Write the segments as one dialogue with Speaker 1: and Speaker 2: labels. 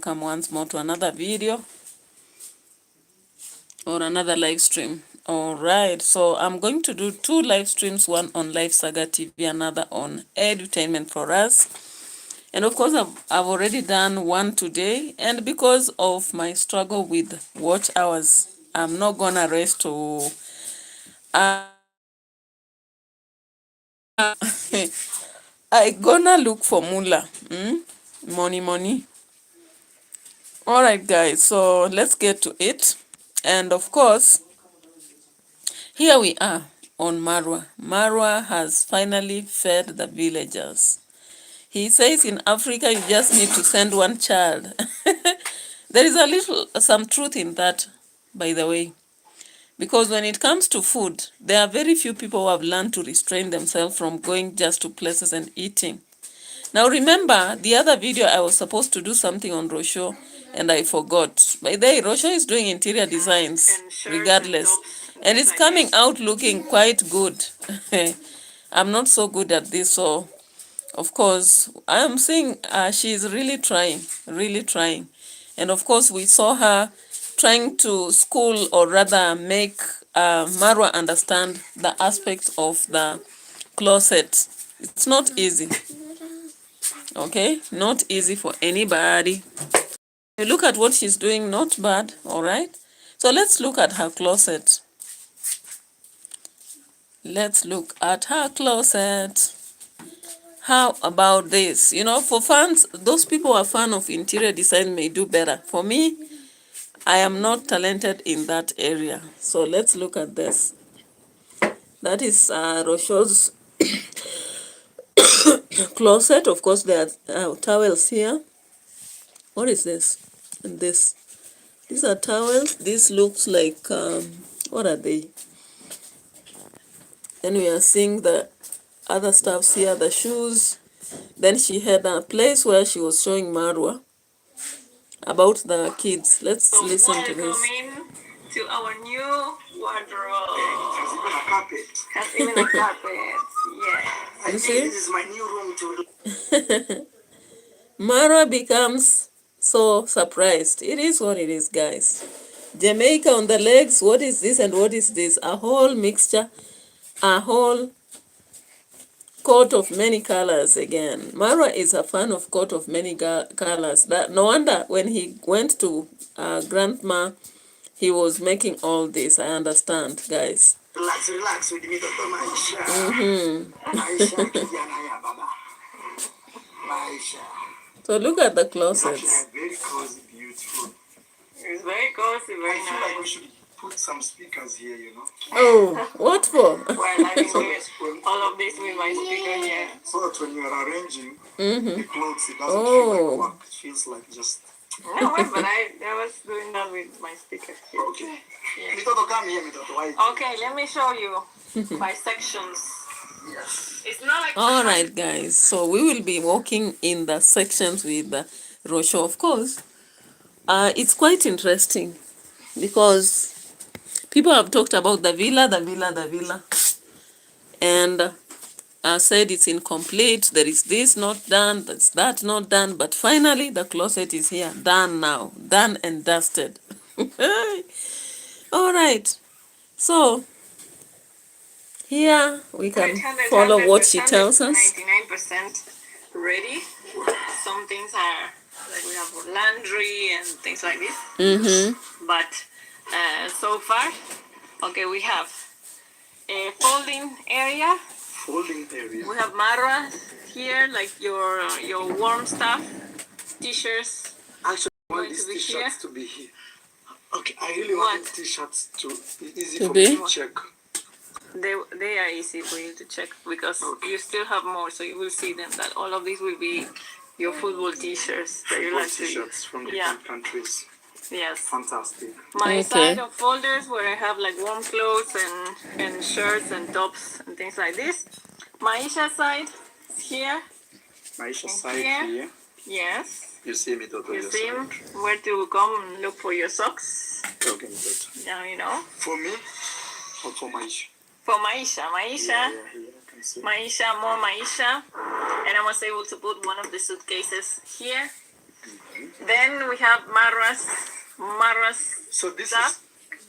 Speaker 1: welcome once more to another video or another live stream. All right, so I'm going to do 2 live streams, one on Live Saga TV, another on Edutainment for Us. And of course, I've already done one today, and because of my struggle with watch hours, I'm not gonna rest to I gonna look for Mula. Money. All right, guys, so let's get to it. And of course, here we are on MARWA. MARWA has finally fed the villagers. He says in Africa, you just need to send one child. There is some truth in that, by the way. Because when it comes to food, there are very few people who have learned to restrain themselves from going just to places and eating. Now remember, the other video I was supposed to do something on Rosho, and I forgot. By the way, Rosho is doing interior designs, regardless. And it's coming out looking quite good. I'm not so good at this, so of course, I'm seeing she's really trying. And of course, we saw her trying to school, or rather make Marwa understand the aspects of the closet. It's not easy. Okay, not easy for anybody. You look at what she's doing, not bad, all right? So let's look at her closet. Let's look at her closet. How about this? You know, for fans, those people who are fan of interior design may do better. For me, I am not talented in that area. So let's look at this. That is Rosho's closet. Of course, there are towels here. What is this? And this. These are towels. This looks like, what are they? Then we are seeing the other stuffs here, the shoes. Then she had a place where she was showing Marwa about the kids. Let's listen to this. Welcome to our new wardrobe. Has even a carpet. Has even a carpet. Yeah. You see? This is my new room to Marwa becomes so surprised. It is what it is, guys. Jamaica on the legs. What is this and what is this? A whole mixture. A whole coat of many colors again. Marwa is a fan of coat of many colors. No wonder when he went to grandma, he was making all this. I understand, guys. Relax with me, Dr. Maisha. So look at the closets. Very cozy, beautiful. It's very cozy, very nice. I feel like we should put some speakers here, you know. Oh, what for? Well, I mean, all of this with my speaker here. So that when you are arranging the clothes, it doesn't feel like work. It feels like just... No, but I was doing that with my speaker here. Okay. Yeah. Okay, let me show you by sections. Yes. It's not like... All right, guys. So we will be walking in the sections with Rosho, of course. It's quite interesting because people have talked about the villa, and said it's incomplete. There is this not done, that's that not done. But finally, the closet is here, done now, done and dusted. All right. So here we can follow what she tells us. 99% ready. Some things are like we have laundry and things like this. But so far, okay, we have a folding area. We have Marwa here, like your warm stuff, t-shirts. Actually, I want these t-shirts to be here. Okay, I really want these t-shirts to be easy for me to check. They are easy for you to check because you still have more, so you will see them. That all of these will be your football t-shirts that you like to t-shirts from different countries. Yes. Fantastic. My side of folders where I have like warm clothes and shirts and tops and things like this. Maisha side is here. Maisha side here. Yes. You see me, Toto. You see where to come and look for your socks. Okay, Toto. Now you know. For me or for Maisha? For Maisha. Maisha, more Maisha. And I was able to put one of the suitcases here Then we have Marwa's
Speaker 2: So this
Speaker 1: stuff.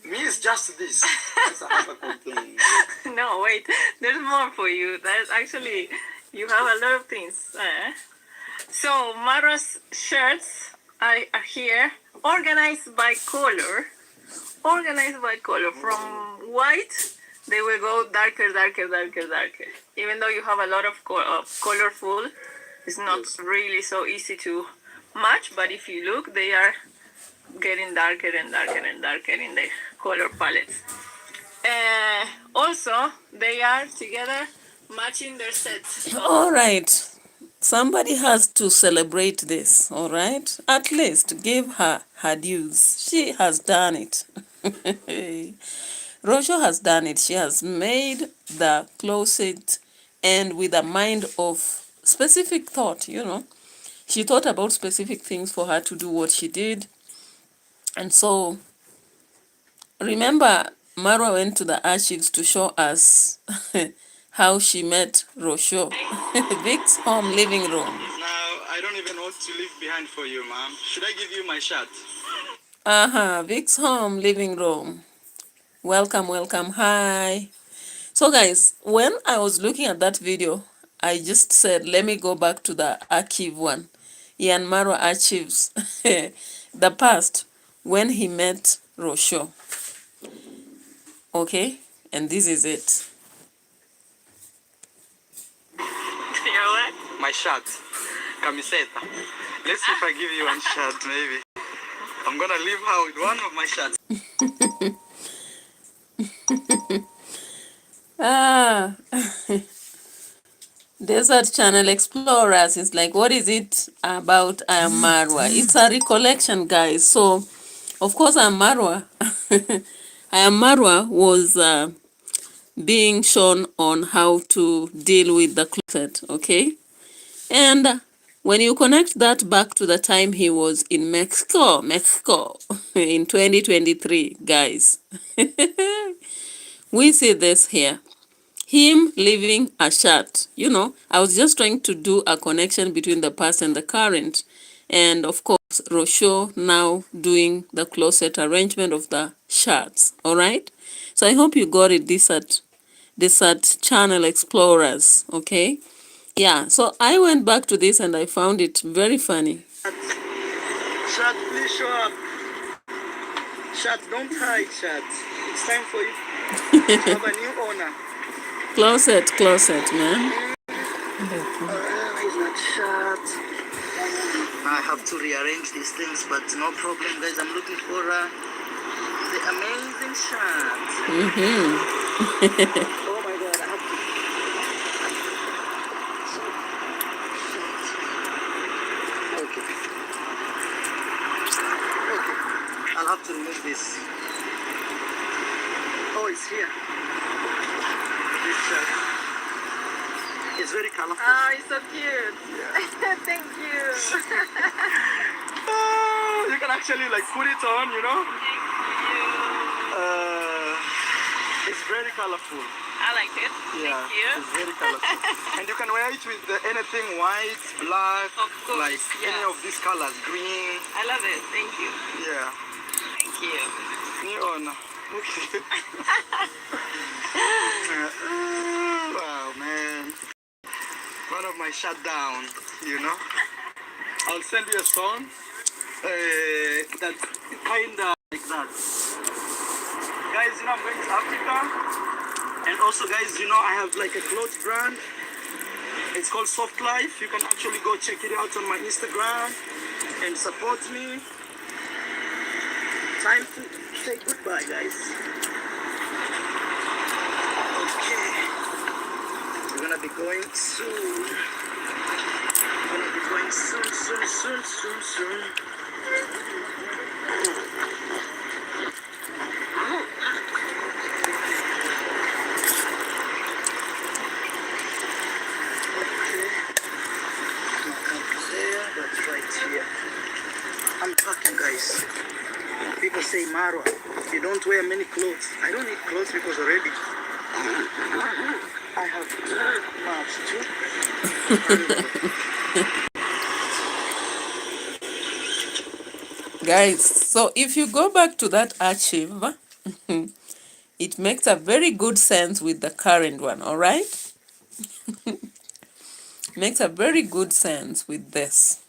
Speaker 2: is me. Is just this. That's a have a complaint.
Speaker 1: No, wait. There's more for you. There's actually, you have a lot of things. So Marwa's shirts are here, organized by color. Organized by color. From white, they will go darker, darker, darker, darker. Even though you have a lot of colorful, it's not really so easy to match. But if you look, they are getting darker and darker and darker in the color palettes. Also, they are together matching their sets. All right. Somebody has to celebrate this, all right? At least give her her dues. She has done it. Rosho has done it. She has made the closet, and with a mind of specific thought, you know. She thought about specific things for her to do what she did. And so, remember, Marwa went to the archives to show us how she met Rosho. Vic's home living room.
Speaker 2: Now I don't even want to leave behind for you, ma'am. Should I give you my shirt?
Speaker 1: Vic's home living room. Welcome, welcome. Hi. So guys, when I was looking at that video, I just said, let me go back to the archive one. Ian Marwa archives the past when he met Rosho. Okay, and this is it.
Speaker 2: My shirt. Camiseta. Let's see if I give you one shirt, maybe. I'm gonna leave her with one of my shirts.
Speaker 1: Desert Channel Explorers is like, what is it about I Am Marwa? It's a recollection, guys. So, of course, I Am Marwa. I Am Marwa was being shown on how to deal with the closet, okay? And when you connect that back to the time he was in Mexico in 2023, guys, we see this here. Him leaving a shirt. You know, I was just trying to do a connection between the past and the current. And of course, Rosho now doing the closet arrangement of the shirts. All right. So I hope you got it. Desert Channel Explorers. Okay. Yeah. So I went back to this and I found it very funny.
Speaker 2: Shirt, please show up. Shirt, don't hide, shirt. It's time for you to have a new owner.
Speaker 1: Closet, man.
Speaker 2: He's not shirt. I have to rearrange these things, but no problem, guys. I'm looking for the amazing shirt. Oh my God, I have to. Okay. I'll have to remove this. Oh, it's here. This shirt. It's very colorful.
Speaker 1: Oh, it's so cute.
Speaker 2: Yeah.
Speaker 1: Thank you.
Speaker 2: You can actually like put it on, you know. It's very colorful.
Speaker 1: I like it.
Speaker 2: Yeah,
Speaker 1: Thank you.
Speaker 2: it's very colorful. And you can wear it with anything white, black,
Speaker 1: Of course,
Speaker 2: like any of these colors, green.
Speaker 1: I love it. Thank you.
Speaker 2: Yeah.
Speaker 1: Thank you.
Speaker 2: Neon. Okay. Wow, man. One of my shutdown, you know. I'll send you a song that's kind of like that. Guys, you know, I'm going to Africa. And also, guys, you know, I have like a clothes brand. It's called Soft Life. You can actually go check it out on my Instagram and support me. Time to say goodbye, guys. Okay. We're gonna be going soon. We're gonna be going soon. I'm packing, guys. People say, Marwa, you don't wear many clothes. I don't need clothes because already I have too much too.
Speaker 1: Guys, so if you go back to that archive, it makes a very good sense with the current one, all right? Makes a very good sense with this.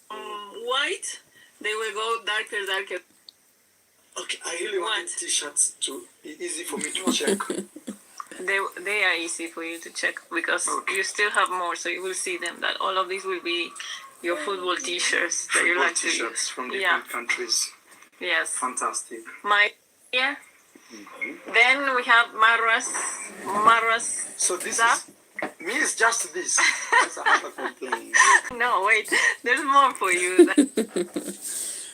Speaker 1: White, they will go darker, darker.
Speaker 2: Okay, I really want t-shirts to be easy for me to check.
Speaker 1: They are easy for you to check because you still have more, so you will see them. That all of these will be your football t-shirts that you like to use
Speaker 2: from different countries.
Speaker 1: Yes.
Speaker 2: Fantastic.
Speaker 1: Then we have Marwa's.
Speaker 2: So this is me. Is just this. That's another complaint.
Speaker 1: No, wait. There's more for you.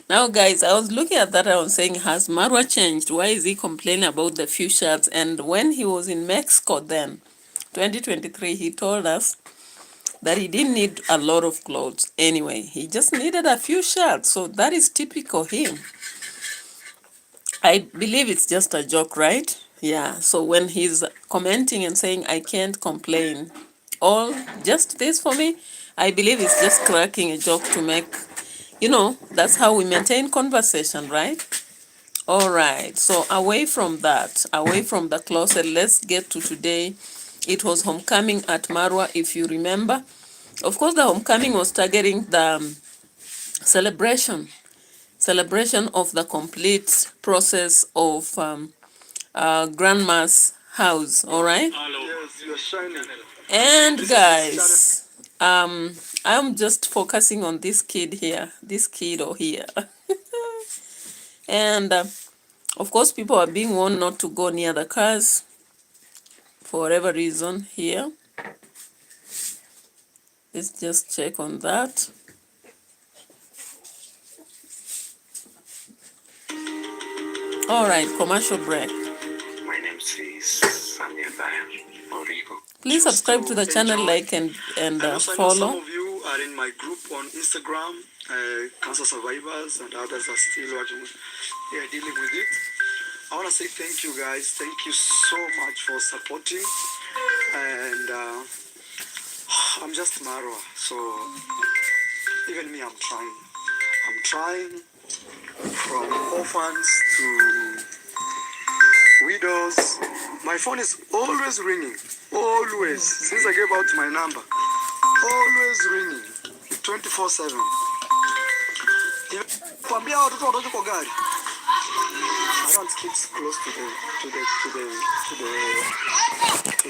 Speaker 1: Now, guys, I was looking at that. I was saying, has Marwa changed? Why is he complaining about the few shirts? And when he was in Mexico then, 2023, he told us that he didn't need a lot of clothes. Anyway, he just needed a few shirts. So that is typical him. I believe it's just a joke, right? Yeah. So when he's commenting and saying, I can't complain, all just this for me, I believe it's just cracking a joke to make, that's how we maintain conversation, right? All right. So away from that, away from the closet, let's get to today. It was homecoming at Marwa, if you remember. Of course, the homecoming was targeting the celebration of the complete process of grandma's house. All right.
Speaker 2: Yes, you're shining.
Speaker 1: And guys, I'm just focusing on this kid here, and of course people are being warned not to go near the cars for whatever reason here. Let's just check on that. All right, commercial break.
Speaker 2: My name is Samia Origo.
Speaker 1: Please subscribe to the channel, like and follow.
Speaker 2: Some of you are in my group on Instagram, cancer survivors, and others are still working, dealing with it. I want to say thank you guys. Thank you so much for supporting. And I'm just Marwa, so even me, I'm trying. I'm trying from orphans to widows. My phone is always ringing. Always. Since I gave out my number. Always ringing. 24/7. Kwambia watoto watoto kwa gari. I don't keep close to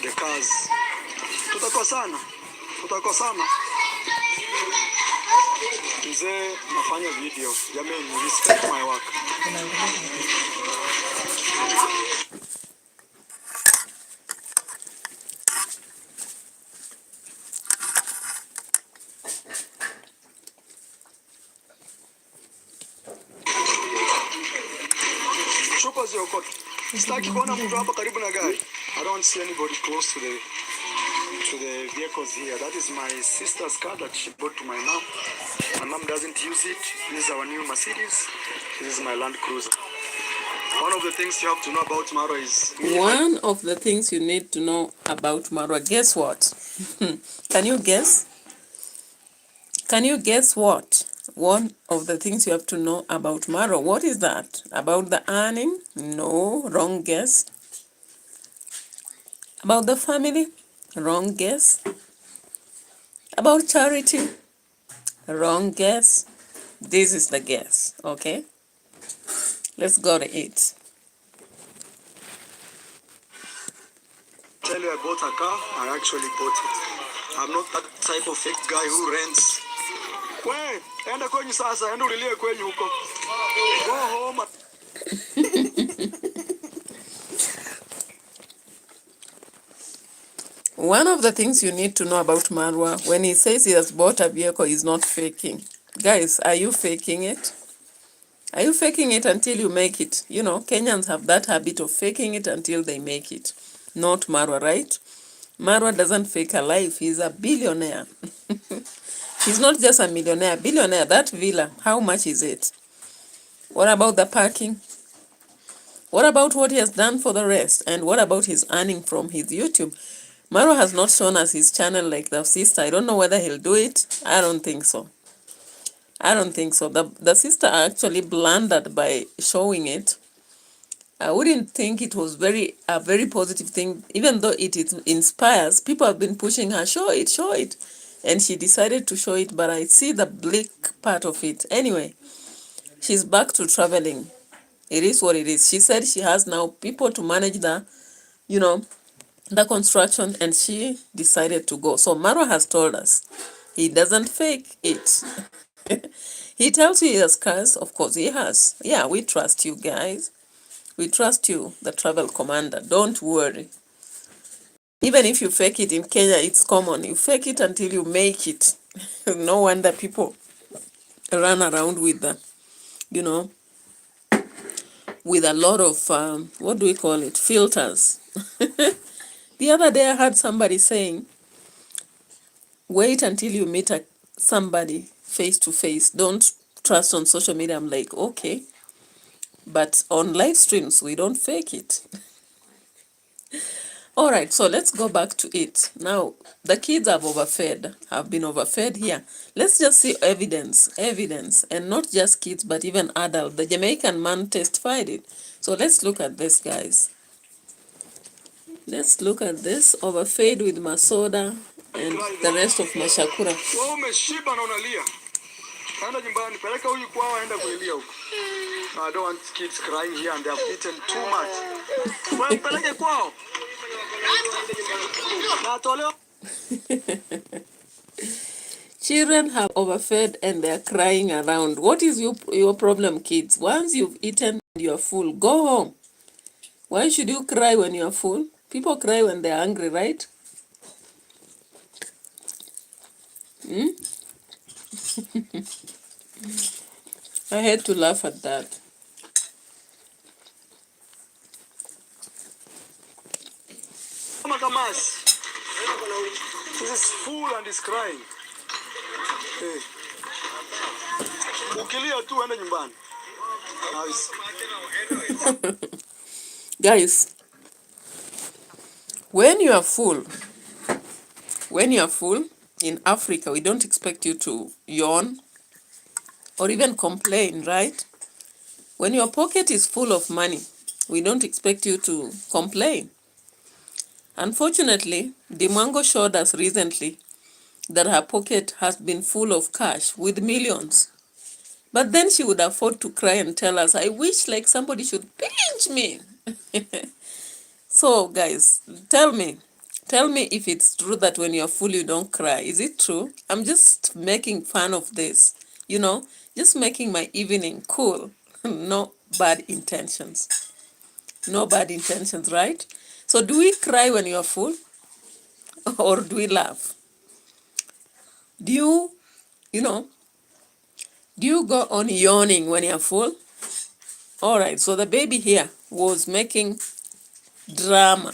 Speaker 2: the cars. Tutakosana. Mzee, nafanya video. Jamani, respect my work. Chupa ziokote. Sitaki kuona mtu hapa karibu na gari. I don't see anybody close to the vehicles here. That is my sister's car that she bought to my mom. My mom doesn't use it. This is our new Mercedes. This is my Land Cruiser. One of the things you have to know about Marwa is...
Speaker 1: One of the things you need to know about Marwa. Guess what? Can you guess? Can you guess what? One of the things you have to know about Marwa. What is that? About the earning? No, wrong guess. About the family? Wrong guess. About charity? Wrong guess. This is the guess, okay? Let's go to it.
Speaker 2: Tell you I bought a car, I actually bought it. I'm not that type of fake guy who rents. We, enda kwenyu sasa, enda ulilie kwenyu huko. Go home.
Speaker 1: One of the things you need to know about Marwa, when he says he has bought a vehicle, he's not faking. Guys, are you faking it? Are you faking it until you make it? You know, Kenyans have that habit of faking it until they make it. Not Marwa, right? Marwa doesn't fake a life. He's a billionaire. He's not just a millionaire, billionaire. That villa, how much is it? What about the parking? What about what he has done for the rest? And what about his earning from his YouTube? Marwa has not shown us his channel like the sister. I don't know whether he'll do it. I don't think so. I don't think so. The sister actually blundered by showing it. I wouldn't think it was a very positive thing, even though it inspires. People have been pushing her, show it. And she decided to show it, but I see the bleak part of it. Anyway, she's back to traveling. It is what it is. She said she has now people to manage the construction, and she decided to go. So Marwa has told us he doesn't fake it. He tells you he has cars. Of course he has. Yeah, we trust you guys. We trust you, the travel commander. Don't worry. Even if you fake it in Kenya, it's common. You fake it until you make it. No wonder people run around with the, with a lot of, what do we call it? Filters. The other day I heard somebody saying, wait until you meet somebody face to face. Don't trust on social media. I'm like, okay. But on live streams, we don't fake it. All right, so let's go back to it. Now, the kids have been overfed here. Let's just see evidence, and not just kids, but even adults. The Jamaican man testified it. So let's look at this, guys. Let's look at this, overfed with masoda and the rest of mashakura.
Speaker 2: I don't want kids crying here and they have eaten too
Speaker 1: much. Children have overfed and they're crying around. What is your problem, kids? Once you've eaten and you're full, go home. Why should you cry when you're full? People cry when they're hungry, right? I had to laugh at that.
Speaker 2: This is full and is crying. Hey.
Speaker 1: Guys, when you are full in Africa, we don't expect you to yawn or even complain, right? When your pocket is full of money, we don't expect you to complain. Unfortunately, Dimango showed us recently that her pocket has been full of cash with millions. But then she would afford to cry and tell us, I wish like somebody should pinch me. So guys, tell me if it's true that when you're full you don't cry. Is it true? I'm just making fun of this, just making my evening cool. No bad intentions. No bad intentions, right? So do we cry when you're full or do we laugh? Do you go on yawning when you're full? All right, so the baby here was making drama.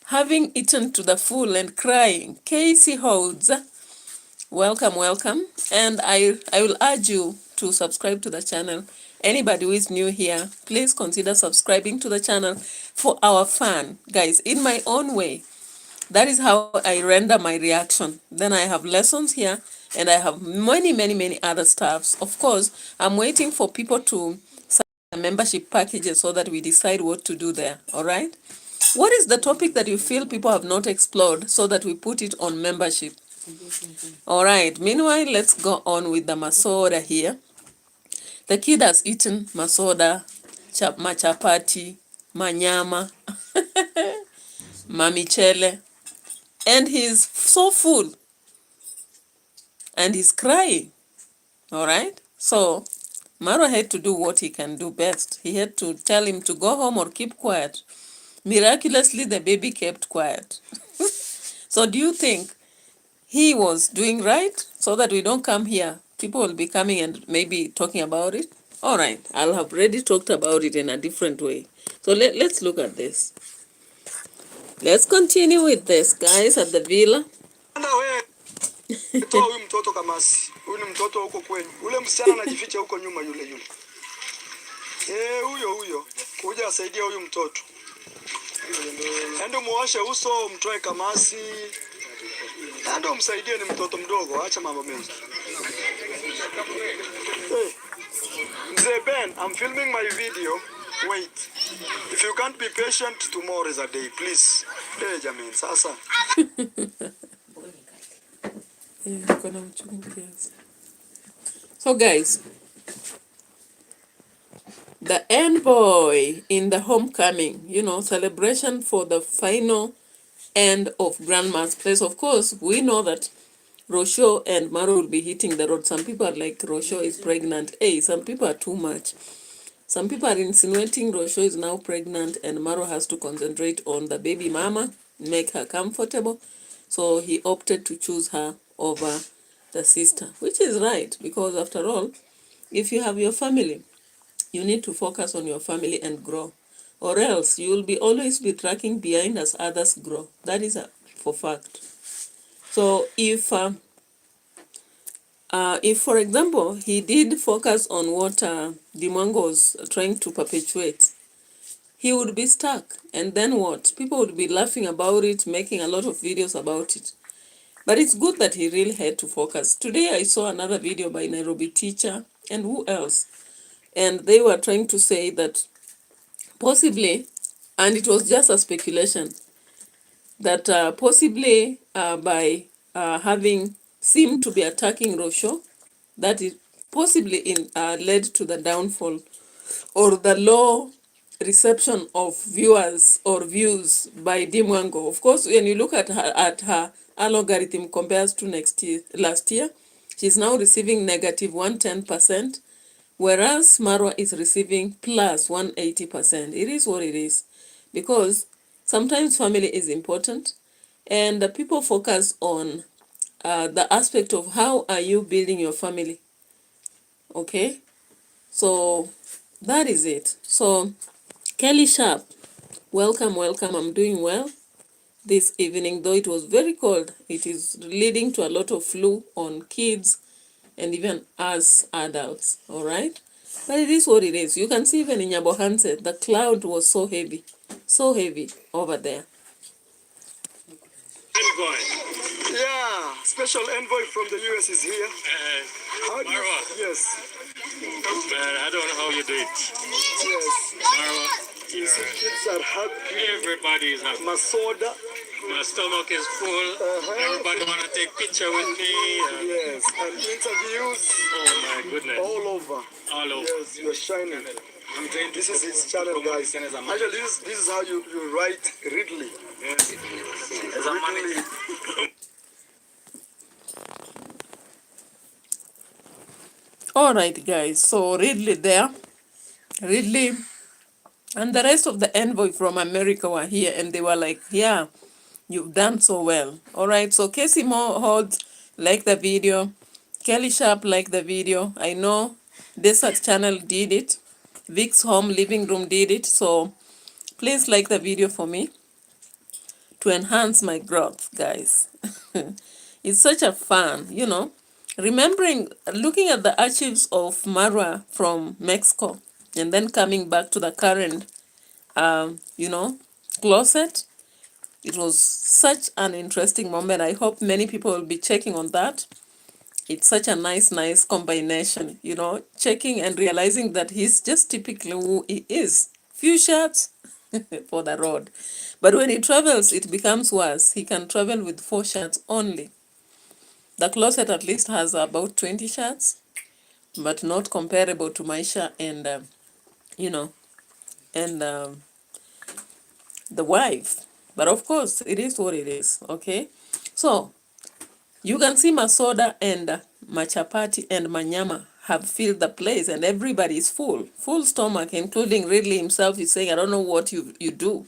Speaker 1: Having eaten to the full and crying. Casey Holds, welcome. And I will urge you to subscribe to the channel. Anybody who is new here, please consider subscribing to the channel for our fun. Guys, in my own way, that is how I render my reaction. Then I have lessons here and I have many other stuffs. Of course, I'm waiting for people to sign the membership packages so that we decide what to do there. All right? What is the topic that you feel people have not explored so that we put it on membership? All right. Meanwhile, let's go on with the masoda here. The kid has eaten masoda, machapati, manyama, mamichele, and he's so full and he's crying. All right. So Marwa had to do what he can do best. He had to tell him to go home or keep quiet. Miraculously, the baby kept quiet. So do you think he was doing right so that we don't come here? People will be coming and maybe talking about it. All right, I'll have already talked about it in a different way. So let's look at this. Let's continue with this, guys, at the villa.
Speaker 2: Huyu mtoto kamasi. Huyu ni mtoto huko kwenu. Ule msichana anajificha huko nyuma yule. Huyo. Kuja asaidia huyu mtoto. Endo muoshe uso, mtoe kamasi. Endo msaidie, ni mtoto mdogo, acha mambo mengi. Hey, Mzee Ben, I'm filming my video. Wait. If you can't be patient, tomorrow is a day, please. Hey, Jamin, sasa.
Speaker 1: So guys, the envoy in the homecoming, celebration for the final end of Grandma's place. Of course, we know that Rochelle and Maro will be hitting the road. Some people are like, Rochelle is pregnant. Hey, some people are too much. Some people are insinuating Rochelle is now pregnant and Maro has to concentrate on the baby mama, make her comfortable. So he opted to choose her over the sister, which is right, because after all, if you have your family, you need to focus on your family and grow, or else you will be always be tracking behind as others grow. That is for fact. So if for example, he did focus on what Dimwango was trying to perpetuate, he would be stuck. And then what? People would be laughing about it, making a lot of videos about it. But it's good that he really had to focus. Today I saw another video by Nairobi teacher and who else? And they were trying to say that possibly, and it was just a speculation, that possibly by having seemed to be attacking Rosho, that it possibly led to the downfall or the low reception of viewers or views by Dimwango. Of course, when you look at her algorithm compares to last year, she's now receiving negative 110%, whereas Marwa is receiving plus 180%. It is what it is, because sometimes family is important, and the people focus on the aspect of how are you building your family. Okay, so that is it. So Kelly Sharp, welcome. I'm doing well this evening, though it was very cold. It is leading to a lot of flu on kids and even us adults. All right, but it is what it is. You can see even in Nyabohanse, the cloud was so heavy over there.
Speaker 2: Envoy. Yeah, special envoy from the US is here.
Speaker 3: Marwa.
Speaker 2: Yes.
Speaker 3: Man, I don't know how you do it.
Speaker 2: Yes.
Speaker 3: Marwa.
Speaker 2: Kids are happy.
Speaker 3: Everybody is happy.
Speaker 2: Masoda.
Speaker 3: My stomach is full. Everybody want to take picture with me.
Speaker 2: Yes, and interviews.
Speaker 3: Oh my goodness.
Speaker 2: All over.
Speaker 3: All over.
Speaker 2: Yes, you're shining. This is his channel, guys. Actually, this is how you write Ridley.
Speaker 3: Yes.
Speaker 2: Ridley.
Speaker 1: All right, guys. So Ridley and the rest of the envoy from America were here, and they were like, yeah, you've done so well. All right, so Casey Holds liked the video. Kelly Sharp liked the video. I know Desert Channel did it. Vic's Home Living Room did it. So please like the video for me to enhance my growth, guys. It's such a fun, remembering, looking at the archives of Marwa from Mexico and then coming back to the current, closet. It was such an interesting moment. I hope many people will be checking on that. It's such a nice combination, checking and realizing that he's just typically who he is. Few shirts for the road. But when he travels, it becomes worse. He can travel with 4 shirts only. The closet at least has about 20 shirts, but not comparable to my shirt and, the wife. But of course, it is what it is, okay? So, you can see Masoda and Machapati and Manyama have filled the place, and everybody is full stomach, including Ridley himself is saying, I don't know what you do,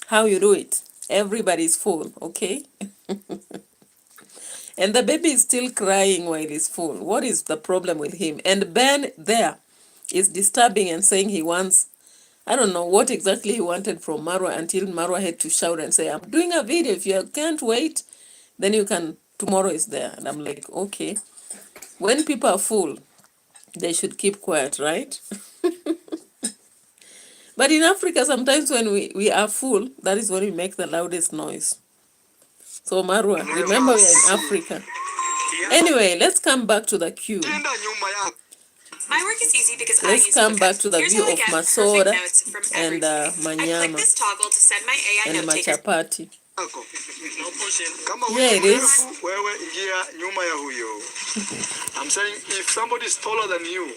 Speaker 1: how you do it. Everybody is full, okay? And the baby is still crying while he's full. What is the problem with him? And Ben there is disturbing and saying he wants, I don't know what exactly he wanted from Marwa, until Marwa had to shout and say, I'm doing a video. If you can't wait, then you can, tomorrow is there. And I'm like, okay. When people are full, they should keep quiet, right? But in Africa, sometimes when we are full, that is when we make the loudest noise. So Marwa, remember we are in Africa. Anyway, let's come back to the queue.
Speaker 4: My work is easy because
Speaker 1: Let's come back to the view of masoda and manyama.
Speaker 4: I click this toggle to send my AI
Speaker 1: and
Speaker 4: note taker.
Speaker 1: machapati.
Speaker 2: Kama
Speaker 1: Yeah, it is.
Speaker 2: wewe ingia nyuma ya huyo. I'm saying if somebody is taller than you.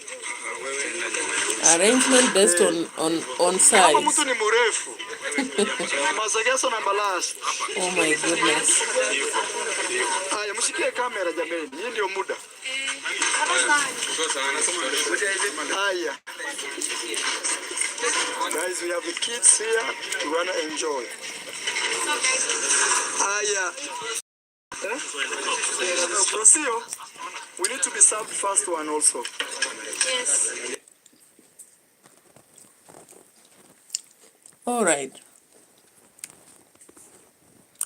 Speaker 1: Arrangement based on
Speaker 2: Kama
Speaker 1: size.
Speaker 2: mtu ni mrefu. Masegeso na balasi.
Speaker 1: Oh my goodness.
Speaker 2: Haya, mshikie kamera jameni. Hii ndio muda. Haya. Guys, we have the kids here. We wanna enjoy. Haya. Rosio, we need to be served first one also.
Speaker 4: Yes.
Speaker 1: All right.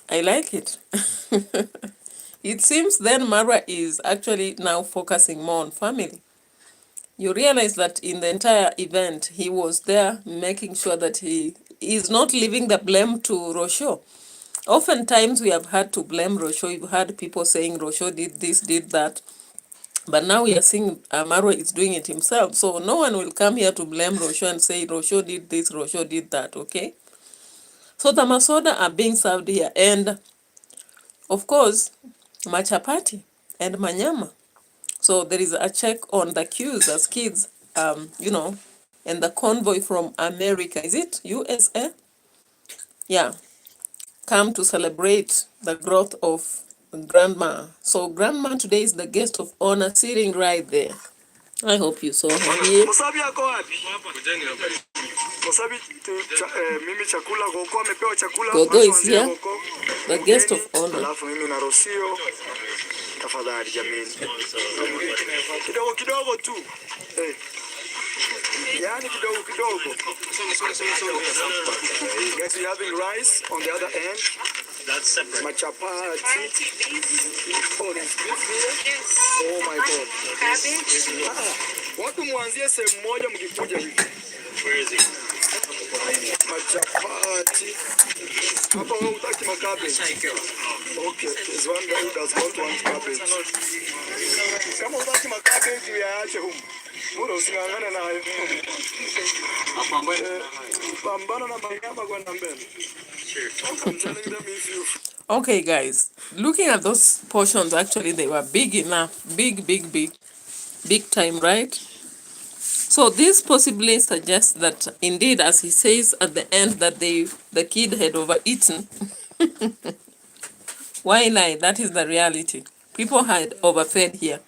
Speaker 1: I like it. It seems then MARWA is actually now focusing more on family. You realize that in the entire event, he was there making sure that he is not leaving the blame to Rocho. Oftentimes, we have had to blame Rocho. You've heard people saying Rocho did this, did that. But now we are seeing MARWA is doing it himself. So no one will come here to blame Rocho and say Rocho did this, Rocho did that, okay? So the masoda are being served here. And, of course, machapati and manyama. So there is a check on the queues as kids, you know, and the convoy from America. Is it USA? Yeah. Come to celebrate the growth of Grandma. So Grandma today is the guest of honor sitting right there. I hope you saw her here.
Speaker 2: Musabi yako wapi? Musabi mimi chakula Gogo amepewa chakula.
Speaker 1: Gogo is here. The guest of honor.
Speaker 2: Alafu mimi na Rosio. Tafadhali jameni. Kidogo kidogo tu. Yani kidogo kidogo. Guys, we having rice on the other end.
Speaker 3: That's separate.
Speaker 2: Machapati. Oh, there's beef here. Oh my God.
Speaker 4: Cabbage.
Speaker 2: Watu mwanzie sehemu moja mkikuja hivi.
Speaker 3: Where is it?
Speaker 2: Machapati. Hapa wewe utaki makabeji. Okay, there's one guy who does not want cabbage. Kama utaki makabeji uyaache huko. Mbona usingangane na hayo? Pambana na manyama kwenda mbele. I'm telling them if you
Speaker 1: Okay, guys, looking at those portions, actually, they were big enough. Big time, right? So this possibly suggests that, indeed, as he says at the end, that the kid had overeaten. Why lie? That is the reality. People had overfed here.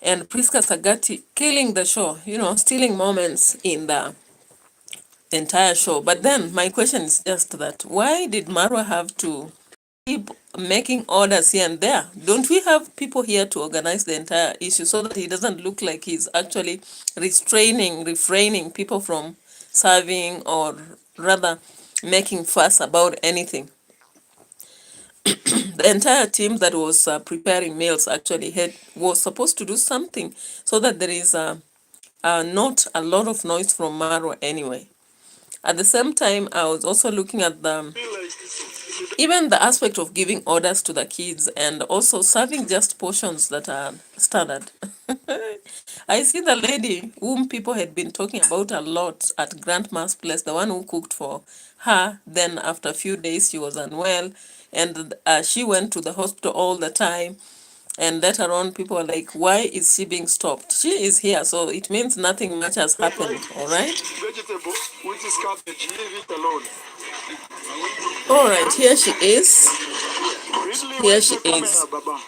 Speaker 1: And Priska Sagati killing the show, you know, stealing moments in the entire show. But then my question is just that, why did MARWA have to keep making orders here and there? Don't we have people here to organize the entire issue so that he doesn't look like he's actually refraining people from serving, or rather making fuss about anything? The entire team that was preparing meals actually was supposed to do something so that there is not a lot of noise from MARWA anyway. At the same time, I was also looking at even the aspect of giving orders to the kids and also serving just portions that are standard. I see the lady whom people had been talking about a lot at Grandma's place, the one who cooked for her. Then after a few days, she was unwell, and she went to the hospital all the time. And later on, people were like, why is she being stopped? She is here, so it means nothing much has happened, all right?
Speaker 2: vegetable, which is cabbage, leave it alone.
Speaker 1: All right, here she is.
Speaker 2: Ridley,
Speaker 1: Here
Speaker 2: where's
Speaker 1: she
Speaker 2: the camera,
Speaker 1: is.
Speaker 2: Baba?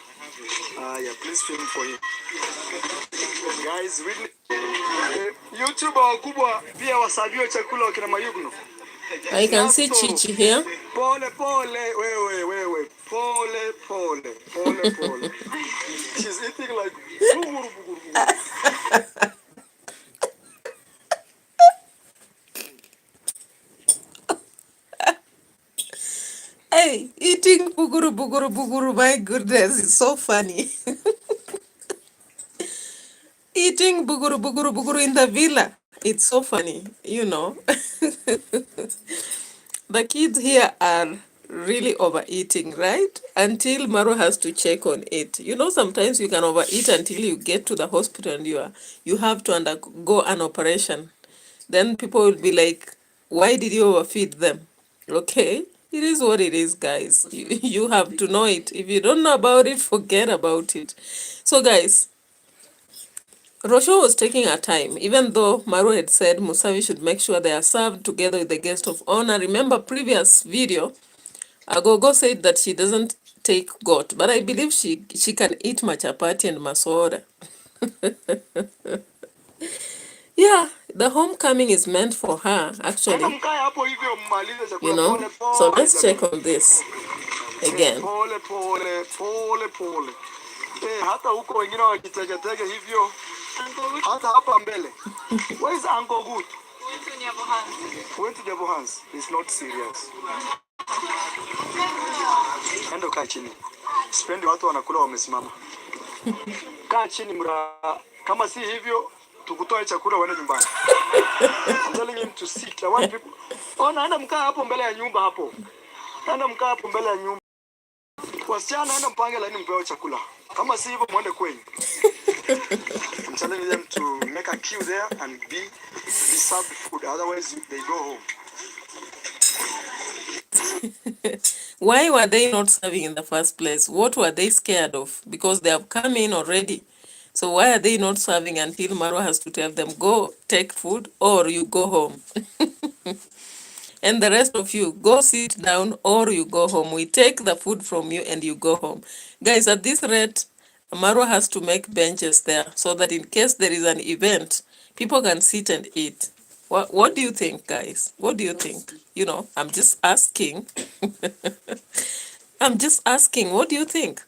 Speaker 2: Yeah, please film for him. Guys, Ridley. YouTuber wakubwa pia wasabiwa chakula wakina Mayugno.
Speaker 1: I can see Chichi here.
Speaker 2: Pole pole, wewe. Pole. She's eating like buguru.
Speaker 1: Hey, eating buguru, my goodness, it's so funny. Eating buguru in the villa. It's so funny, you know. The kids here are really overeating, right? Until Marwa has to check on it. You know, sometimes you can overeat until you get to the hospital and you have to undergo an operation. Then people will be like, why did you overfeed them? Okay, it is what it is, guys. You have to know it. If you don't know about it, forget about it. So, guys, Rosho was taking her time, even though Maru had said Musavi should make sure they are served together with the guest of honor. Remember previous video, Agogo said that she doesn't take goat, but I believe she can eat machapati and masoda. Yeah, the homecoming is meant for her, actually. You know? So let's check on this again.
Speaker 2: Pole pole pole pole. Hata huko wengine wakitegetege hivyo. Hata hapa mbele. Where is Uncle Good? Went to Nyabohans. It's not serious. Endo kaa chini. Sipendi watu wanakula wamesimama. Kaa chini kama si hivyo tukutoe chakula uende nyumbani. I'm telling him to sit. I want people. Naenda mkaa hapo mbele ya nyumba hapo. Naenda mkaa hapo mbele ya nyumba. Wasichana naenda mpange laini mpewe chakula. Kama si hivyo muende kwenyu. I'm telling them to make a queue there and be served food. Otherwise they go home.
Speaker 1: Why were they not serving in the first place? What were they scared of? Because they have come in already. So why are they not serving until Marwa has to tell them, go take food or you go home? And the rest of you, go sit down or you go home. We take the food from you and you go home. Guys, at this rate, Marwa has to make benches there so that in case there is an event, people can sit and eat. What do you think, guys? What do you think? You know, I'm just asking. I'm just asking, what do you think?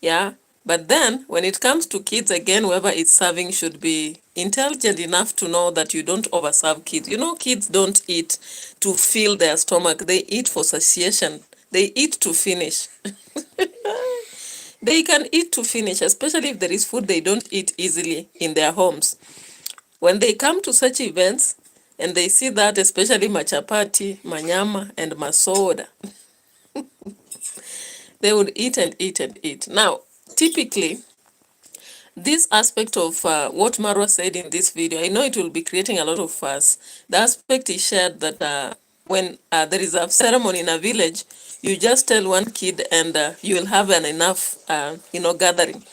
Speaker 1: Yeah. But then when it comes to kids, again, whoever is serving should be intelligent enough to know that you don't overserve kids. You know, kids don't eat to fill their stomach. They eat for satiation. They eat to finish. They can eat to finish, especially if there is food they don't eat easily in their homes. When they come to such events and they see that, especially machapati, manyama, and masoda, they would eat and eat and eat. Now, typically, this aspect of what Marwa said in this video, I know it will be creating a lot of fuss. The aspect is shared that when there is a ceremony in a village, you just tell one kid and you will have an enough, gathering.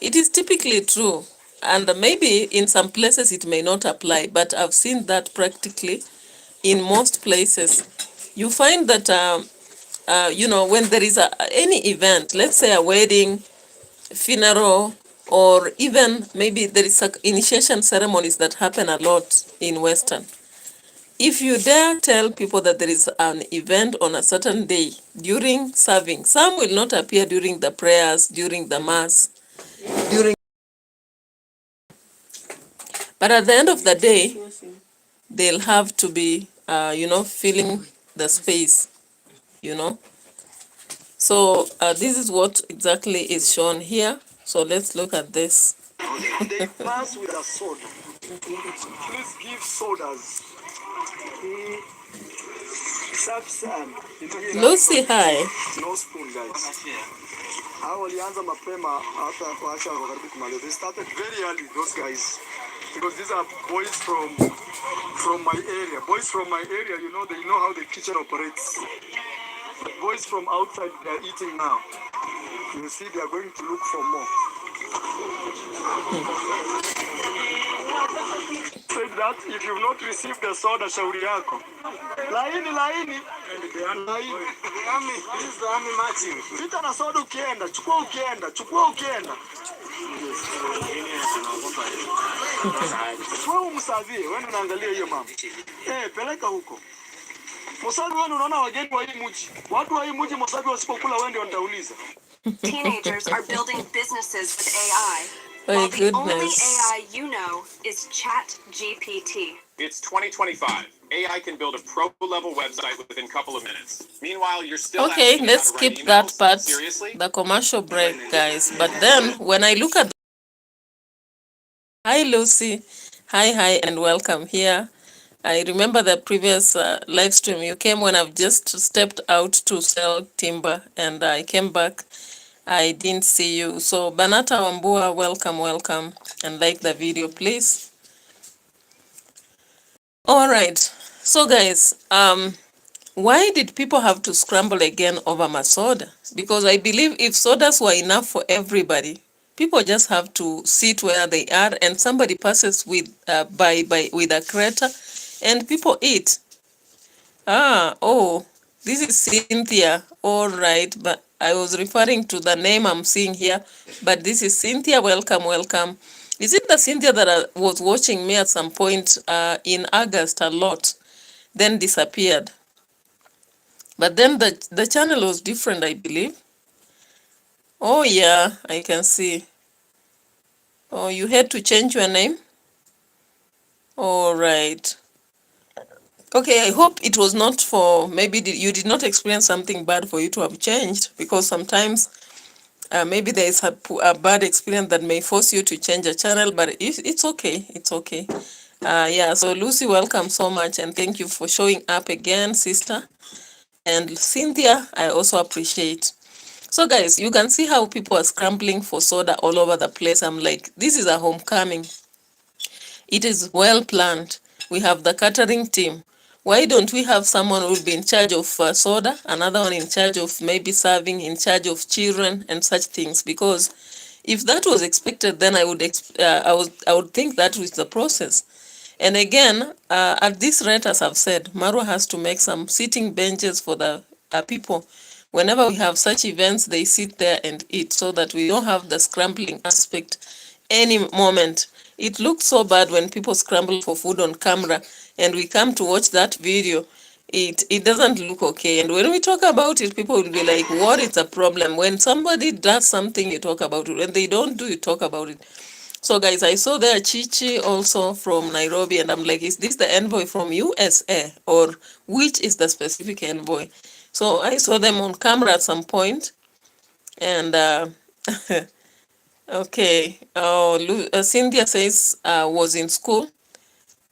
Speaker 1: It is typically true. And maybe in some places it may not apply, but I've seen that practically in most places. You find that, when there is any event, let's say a wedding, funeral, or even maybe there is initiation ceremonies that happen a lot in Western. If you dare tell people that there is an event on a certain day during serving, some will not appear during the prayers, during the mass, but at the end of the day, they'll have to be, filling the space, So this is what exactly is shown here. So let's look at this.
Speaker 2: They pass with a soda. Please give sodas.
Speaker 1: Lucy, hi.
Speaker 2: No spoon, guys. Walianza mapema hata kuacha karibu kumaliza. They started very early, those guys, because these are boys from my area. Boys from my area, they know how the kitchen operates. But boys from outside, they are eating now. You see, they are going to look for more. Said that if you've not received the soda, shauri yako. Laini. This is the army marching. Pita na soda ukienda, chukua ukienda. Wewe umsavie, wewe unaangalia hiyo mama. Peleka huko. Musavi, wewe unaona wageni wa hii mji. Watu wa hii mji Musavi wasipokula wewe ndio watauliza.
Speaker 4: Teenagers are building businesses with AI.
Speaker 1: My
Speaker 4: While the only
Speaker 1: goodness.
Speaker 4: AI you know is ChatGPT.
Speaker 5: It's 2025. AI can build a pro-level website within a couple of minutes. Meanwhile, you're still
Speaker 1: Okay,
Speaker 5: asking
Speaker 1: let's
Speaker 5: how to write
Speaker 1: skip that
Speaker 5: emails?
Speaker 1: part,
Speaker 5: Seriously?
Speaker 1: the commercial break, guys. But then when I look at hi Lucy, hi and welcome here. I remember the previous live stream. You came when I've just stepped out to sell timber, and I came back. I didn't see you. So Banata Wambua, welcome, welcome, and like the video, please. All right. So guys, why did people have to scramble again over masoda? Because I believe if sodas were enough for everybody, people just have to sit where they are, and somebody passes with with a crater, and people eat. This is Cynthia. All right, but I was referring to the name I'm seeing here, but this is Cynthia. Welcome, welcome. Is it the Cynthia that was watching me at some point in August a lot, then disappeared? But then the channel was different, I believe. Oh yeah, I can see. Oh, you had to change your name? All right. Okay, I hope it was not for, maybe you did not experience something bad for you to have changed, because sometimes maybe there is a bad experience that may force you to change a channel, but it's okay. It's okay. Yeah, so Lucy, welcome so much, and thank you for showing up again, sister. And Cynthia, I also appreciate. So guys, you can see how people are scrambling for soda all over the place. I'm like, this is a homecoming. It is well planned. We have the catering team. Why don't we have someone who will be in charge of soda, another one in charge of maybe serving, in charge of children and such things? Because if that was expected, then I would think that was the process. And again, at this rate, as I've said, Marwa has to make some sitting benches for the people. Whenever we have such events, they sit there and eat, so that we don't have the scrambling aspect any moment. It looks so bad when people scramble for food on camera, and we come to watch that video. It doesn't look okay. And when we talk about it, people will be like, what is the problem? When somebody does something, you talk about it. When they don't do, you talk about it. So guys, I saw there Chichi also from Nairobi, and I'm like, is this the envoy from USA, or which is the specific envoy? So I saw them on camera at some point, and okay. Oh, Cynthia says was in school.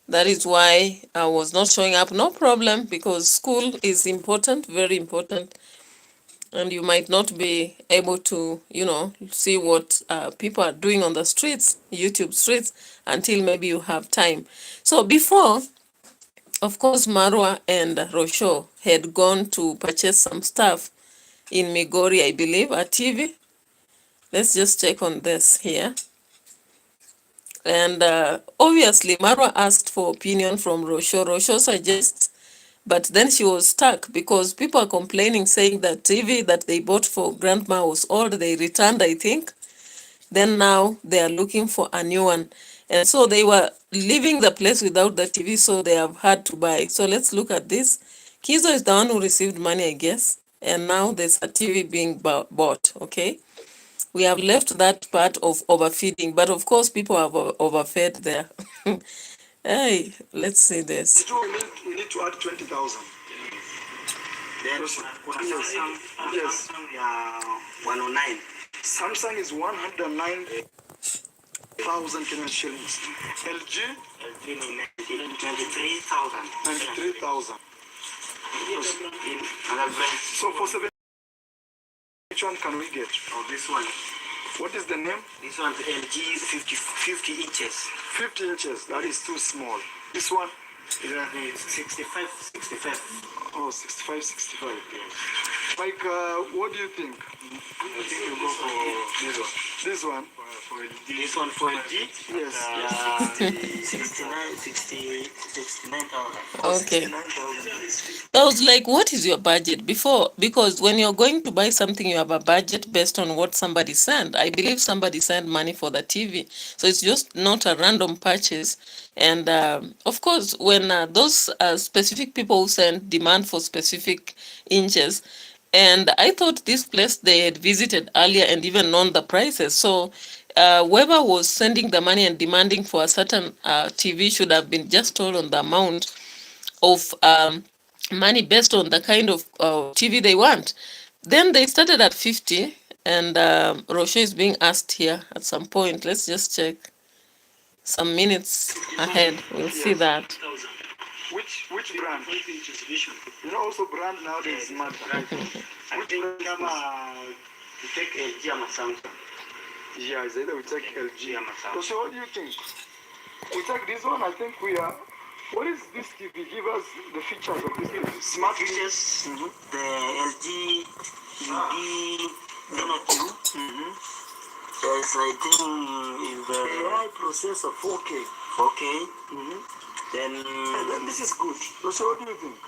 Speaker 1: That is why I was not showing up. No problem, because school is important, very important. And you might not be able to, see what people are doing on the streets, YouTube streets, until maybe you have time. So before, of course, Marwa and Rosho had gone to purchase some stuff in Migori, I believe, a TV. Let's just check on this here. And obviously, Marwa asked for opinion from Rosho. Rosho suggests, but then she was stuck because people are complaining, saying that TV that they bought for grandma was old. They returned, I think. Then now they are looking for a new one. And so they were leaving the place without the TV, so they have had to buy. So let's look at this. Kizo is the one who received money, I guess. And now there's a TV being bought, okay? We have left that part of overfeeding, but of course people have overfed there. Hey, let's see this.
Speaker 2: We need to add 20,000. Yes. Yes. 109. Samsung is 109,000 Kenyan shillings. LG? 23,000. 93,000. So for 7, which one can we get? Oh, this one. What is the name? This one, LG 50 inches. 50 inches, that is too small. This one? Is 65. Oh, 65. Yes. Like, what do you think? I think you go for this one. This one for LG? Yes. 69,000.
Speaker 1: Okay. I was like, what is your budget before? Because when you're going to buy something, you have a budget based on what somebody sent. I believe somebody sent money for the TV. So it's just not a random purchase. And of course, when those specific people who send demand for specific inches, and I thought this place they had visited earlier and even known the prices. So whoever was sending the money and demanding for a certain TV should have been just told on the amount of money based on the kind of TV they want. Then they started at 50, and Roche is being asked here at some point. Let's just check some minutes ahead. We'll see that.
Speaker 2: Which brand? You know, also brand nowadays matter.
Speaker 6: I think we take LG or Samsung.
Speaker 2: Yeah, it's either we take LG.
Speaker 6: or Samsung.
Speaker 2: So what do you think? We take this one. I think we are. What is this TV? Give us the features of this TV.
Speaker 6: Smart features. The LG UD Nano 2. Yes, I think is the
Speaker 2: AI processor 4K.
Speaker 6: 4K.
Speaker 2: And
Speaker 6: Then
Speaker 2: this is good. So what do you think?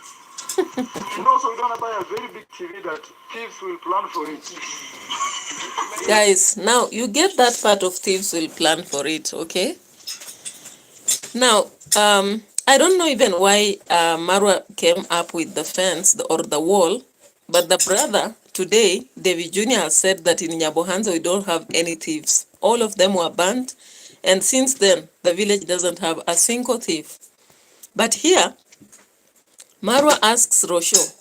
Speaker 2: And also, we're gonna buy a very big TV that thieves will plan for it.
Speaker 1: Guys, now you get that part of thieves will plan for it, okay? Now, I don't know even why Marwa came up with the fence or the wall, but the brother today, David Jr. has said that in Nyabohanza we don't have any thieves. All of them were burnt, and since then, the village doesn't have a single thief. But here, Marwa asks Rosho,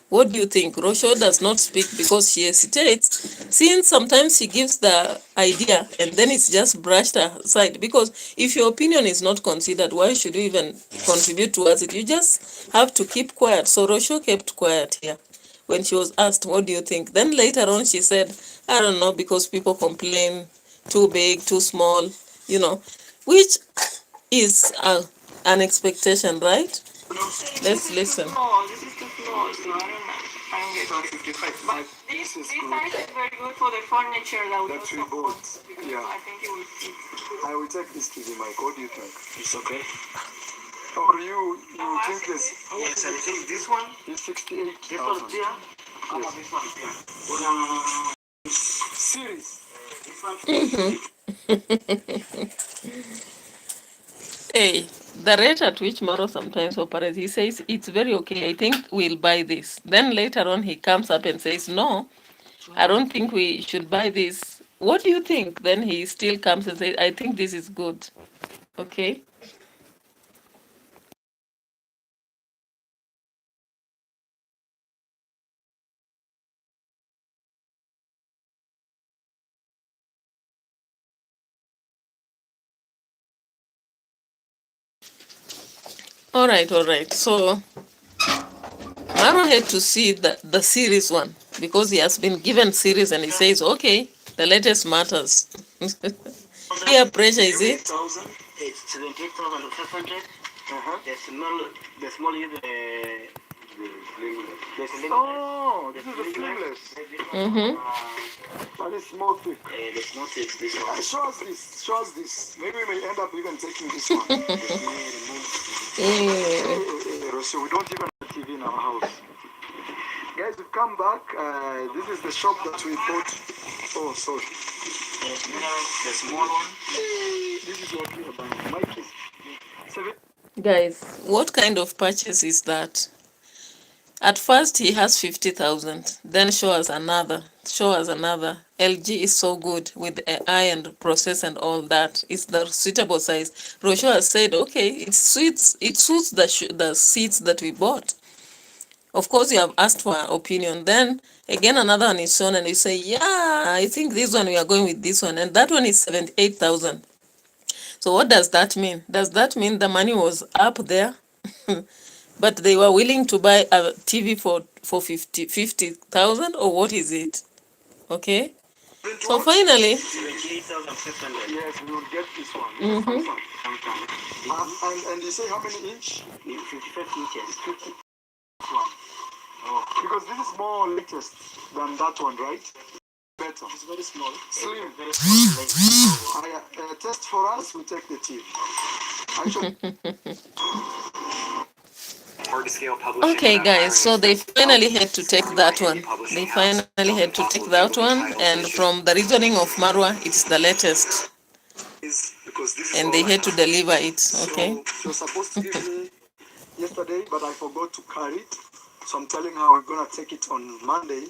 Speaker 1: what do you think? Rosho does not speak because she hesitates, since sometimes she gives the idea and then it's just brushed aside. Because if your opinion is not considered, why should you even contribute towards it? You just have to keep quiet. So Rosho kept quiet here when she was asked, what do you think? Then later on she said, I don't know, because people complain too big, too small, you know, which is an expectation, right? Let's listen.
Speaker 4: No, this is too small, so I don't get it.
Speaker 2: 55.
Speaker 4: But this size is very good for the furniture that we
Speaker 2: That we
Speaker 4: also
Speaker 2: bought.
Speaker 4: bought.
Speaker 2: Yeah.
Speaker 4: I think it will fit.
Speaker 2: I will take this TV, Mike. What do you think?
Speaker 6: it's okay.
Speaker 2: Or you think this?
Speaker 6: Yes, I think this one.
Speaker 2: Is 68,000.
Speaker 6: This one here. How about this one here?
Speaker 2: Series.
Speaker 6: This one.
Speaker 1: Hey, the rate at which Moro sometimes operates, he says, it's very okay, I think we'll buy this. Then later on he comes up and says, no, I don't think we should buy this. What do you think? Then he still comes and says, I think this is good. Okay? All right. So Maro had to see the series one because he has been given series and he says, okay, the latest matters. Peer pressure, is it?
Speaker 6: It's 78,500. The small is the
Speaker 2: Oh, this is the slimless. And it's more thick.
Speaker 6: the small is this one.
Speaker 2: Show us this. Maybe we may end up even taking this one. So we don't even have TV in our house. Guys, we've come back. This is the shop that we bought. Oh, sorry.
Speaker 6: The small one.
Speaker 2: This is what we are buying. Mikey.
Speaker 1: Guys, what kind of purchase is that? At first he has 50,000, then show us another. LG is so good with AI and process and all that. It's the suitable size. Rosho has said, okay, it suits the seats that we bought. Of course, you have asked for an opinion. Then again, another one is shown and you say, yeah, I think this one, we are going with this one. And that one is 78,000. So what does that mean? Does that mean the money was up there? But they were willing to buy a TV for 50,000, or what is it? Okay. So finally,
Speaker 6: 78,500.
Speaker 2: Yes, we will get this one. And you say how many inch?
Speaker 6: 55 inches.
Speaker 2: 50 one. Oh. Because this is more latest than that one, right? Better.
Speaker 6: It's very small.
Speaker 2: Slim.
Speaker 6: Very small.
Speaker 2: Test for us, we take the TV. Actually,
Speaker 1: okay, guys, so they finally had to take that one. And from the reasoning of Marwa, it's the latest. And they had to deliver it, okay?
Speaker 2: She was supposed to give me yesterday, but I forgot to carry it. So I'm telling her we're going to take it on Monday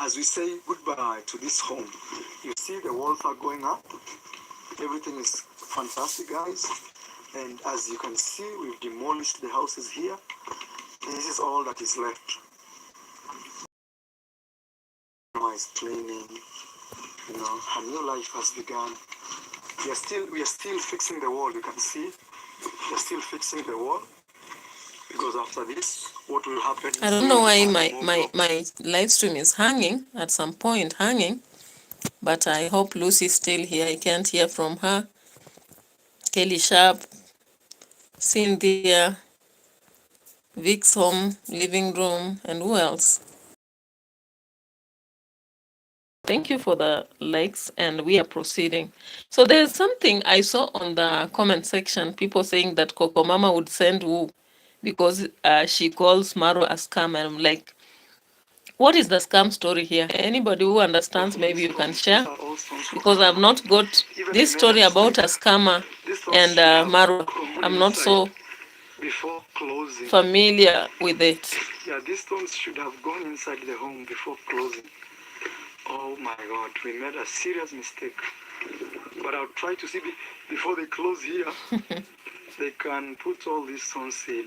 Speaker 2: as we say goodbye to this home. You see the walls are going up. Everything is fantastic, guys. And as you can see, we've demolished the houses here. And this is all that is left. Mama is cleaning. You know, her new life has begun. We are still fixing the wall. You can see, we're still fixing the wall. because after this, what will happen is
Speaker 1: I don't know why my live stream is hanging at some point, but I hope Lucy's still here. I can't hear from her. Kelly Sharp, Cynthia, Vic's home, living room, and who else? Thank you for the likes, and we are proceeding. So there's something I saw on the comment section, people saying that Coco Mama would send Wu because she calls Maro a scam. And I'm like, what is the scam story here? Anybody who understands, maybe you can share, because I've not got this story about a scammer and Maro. I'm not so
Speaker 2: before closing.
Speaker 1: familiar with it.
Speaker 2: Yeah, these stones should have gone inside the home before closing. Oh my God, we made a serious mistake. But I'll try to see before they close here, they can put all these stones in.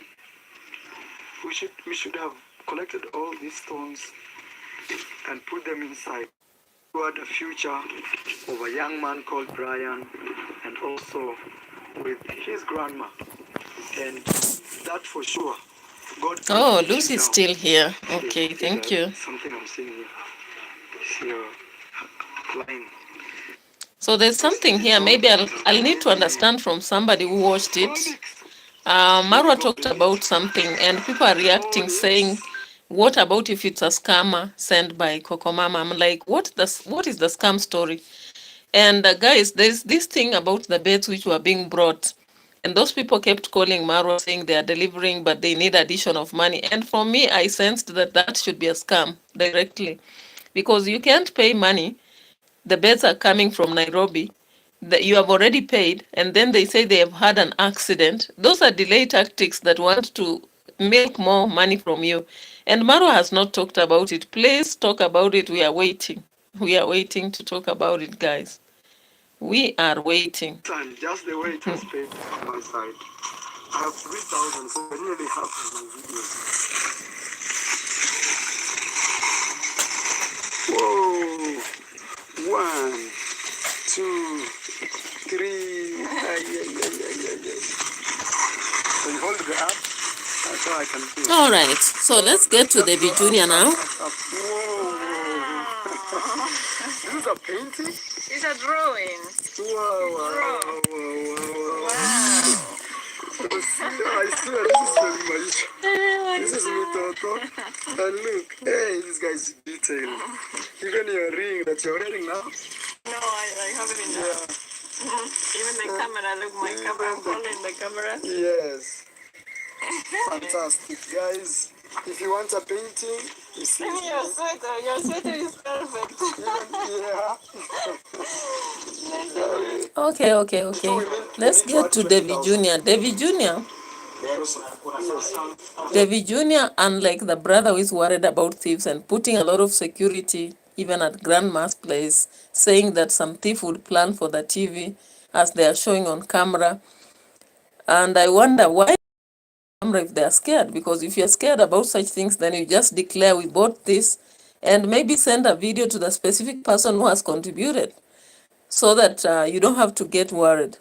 Speaker 2: We should have collected all these stones and put them inside. We had a future of a young man called Brian, and also with his grandma, and that for sure. God.
Speaker 1: Oh, Lucy's still here. Okay, thank you.
Speaker 2: Something I'm seeing here. See your line.
Speaker 1: So there's something here. Maybe I'll need to understand from somebody who watched it. Marwa talked about something, and people are reacting, saying, "What about if it's a scammer sent by Coco Mama?" I'm like, what is the scam story? And guys, there's this thing about the beds which were being brought, and those people kept calling Marwa saying they are delivering, but they need addition of money. And for me, I sensed that that should be a scam directly, because you can't pay money. The beds are coming from Nairobi, that you have already paid, and then they say they have had an accident. Those are delay tactics that want to milk more money from you. And Marwa has not talked about it. Please talk about it. We are waiting. We are waiting to talk about it, guys. We are waiting.
Speaker 2: And just the way it was paid on my side. I have 3,000, so I nearly have my videos. Whoa! 1, 2, 3. So you hold the app. That's how I can do it.
Speaker 1: All right. So let's get to the Junior now.
Speaker 2: Whoa! This is a painting?
Speaker 4: It's a drawing.
Speaker 2: Wow! I swear this is me, Toto. And look, hey, this guy's detailed. Even your ring that you're wearing now.
Speaker 4: No, I have it in there. Even the camera, look, my camera, I'm holding the camera.
Speaker 2: Yes. Fantastic, guys. If you want a painting, you see.
Speaker 4: Your sweater is perfect.
Speaker 2: Yeah.
Speaker 1: Okay. Let's get to David Jr. David Jr., unlike the brother who is worried about thieves and putting a lot of security, even at Grandma's place, saying that some thief would plan for the TV as they are showing on camera. And I wonder why if they are scared, because if you're scared about such things, then you just declare we bought this and maybe send a video to the specific person who has contributed, so that you don't have to get worried.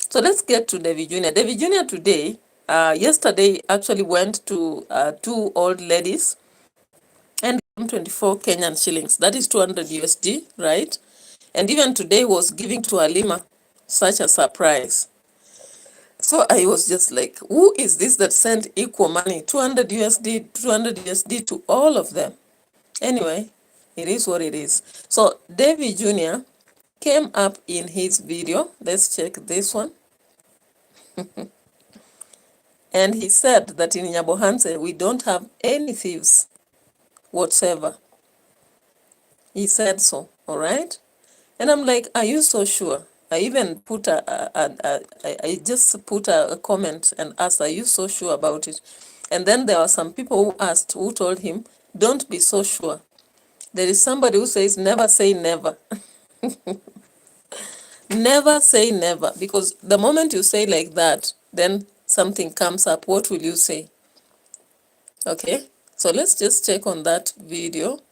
Speaker 1: So let's get to David Jr. David Jr. today, yesterday, actually went to 2 old ladies and gave them 24 Kenyan shillings. That is 200 USD, right? And even today was giving to Halima such a surprise. So I was just like, who is this that sent equal money, 200 USD to all of them? Anyway, it is what it is. So David Jr. came up in his video. Let's check this one. And he said that in Nyabohanse, we don't have any thieves whatsoever. He said so, all right? And I'm like, are you so sure? I even put I just put a comment and asked, are you so sure about it? And then there were some people who told him, don't be so sure. There is somebody who says, never say never. Never say never, because the moment you say like that, then something comes up. What will you say? Okay, so let's just check on that video.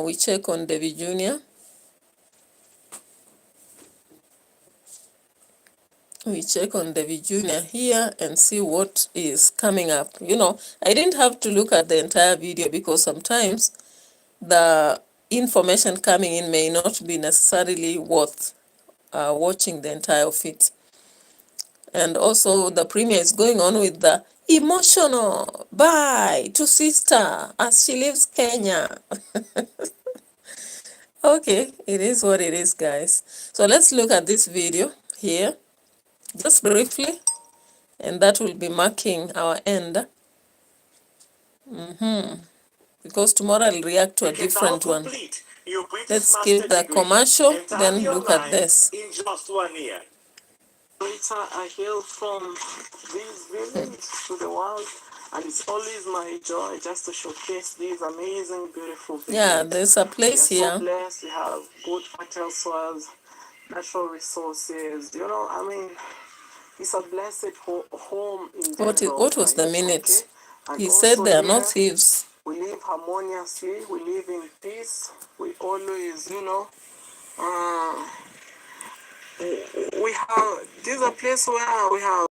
Speaker 1: We check on David Jr. we check on David Jr. here and see what is coming up. You know, I didn't have to look at the entire video because sometimes the information coming in may not be necessarily worth watching the entire of it. And also the premier is going on with the emotional bye to sister as she leaves Kenya. Okay, it is what it is, guys. So let's look at this video here just briefly, and that will be marking our end. Because tomorrow I'll react to a different one. Let's skip the commercial, then look at this.
Speaker 2: In just 1 year. I hail from this village to the world, and it's always my joy just to showcase these amazing, beautiful villages.
Speaker 1: Yeah, there's a place
Speaker 2: we are
Speaker 1: here.
Speaker 2: so blessed. We have good fertile soils, natural resources. You know, I mean, it's a blessed home in general.
Speaker 1: What was the minute?
Speaker 2: Okay? And
Speaker 1: He said they are
Speaker 2: here,
Speaker 1: not thieves.
Speaker 2: we live harmoniously. We live in peace. We always, you know, we have, this is a place where we have,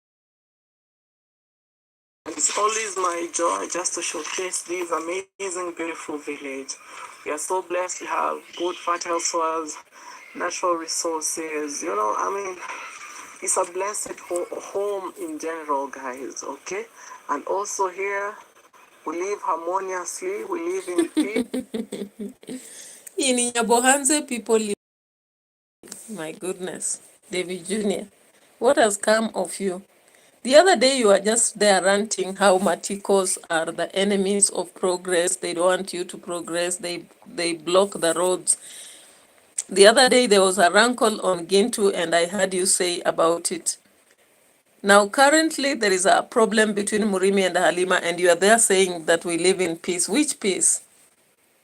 Speaker 2: it's always my joy just to showcase this amazing, beautiful village. We are so blessed. We have good fertile soils, natural resources. You know, I mean, it's a blessed home in general, guys, okay? And also here, we live harmoniously. We live in peace.
Speaker 1: In Nyabohanse, people live. My goodness. David Jr., what has come of you? The other day you were just there ranting how Maticos are the enemies of progress. They don't want you to progress. They block the roads. The other day there was a rankle on Gintu and I heard you say about it. Now currently there is a problem between Murimi and Halima and you are there saying that we live in peace. Which peace?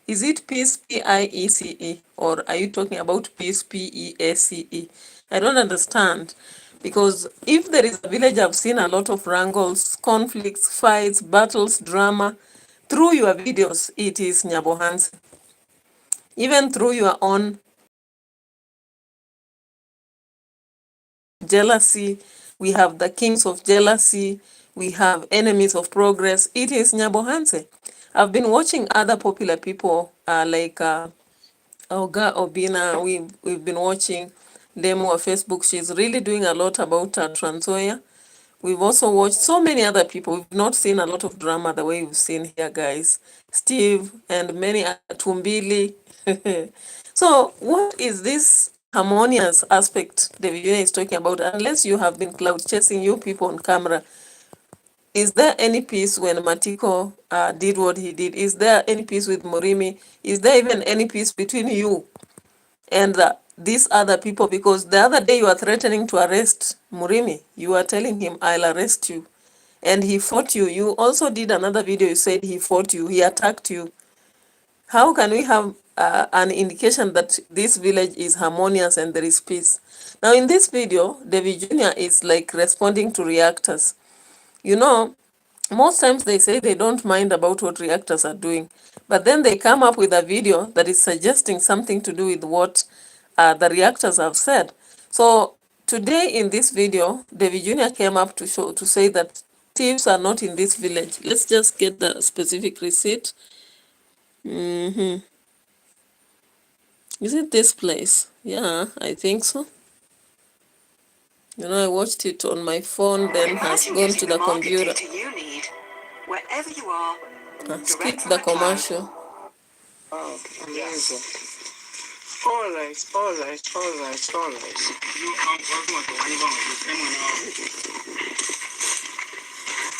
Speaker 1: Is it peace, P-I-E-C-E, or are you talking about peace, P-E-A-C-E? I don't understand. Because if there is a village, I've seen a lot of wrangles, conflicts, fights, battles, drama. Through your videos, it is Nyabohanse. Even through your own jealousy, we have the kings of jealousy, we have enemies of progress. It is Nyabohanse. I've been watching other popular people like Oga Obina. We've been watching them on Facebook. She's really doing a lot about Trans Nzoia. We've also watched so many other people. We've not seen a lot of drama the way we've seen here, guys. Steve and many Tumbili. So what is this harmonious aspect the video is talking about? Unless you have been cloud chasing you people on camera, is there any peace when Matiko did what he did? Is there any peace with Murimi? Is there even any peace between you and these other people? Because the other day you were threatening to arrest Murimi. You were telling him, I'll arrest you. And he fought you. You also did another video, you said he fought you, he attacked you. How can we have an indication that this village is harmonious and there is peace? Now in this video, David Jr. is like responding to reactors. You know, most times they say they don't mind about what reactors are doing, but then they come up with a video that is suggesting something to do with what the reactors have said. So today in this video, David Jr. came up to say that thieves are not in this village. Let's just get the specific receipt. Is it this place? Yeah, I think so. You know, I watched it on my phone, then has gone to the computer.
Speaker 2: Wherever you are,
Speaker 1: Skip the commercial.
Speaker 2: oh, amazing. All right. So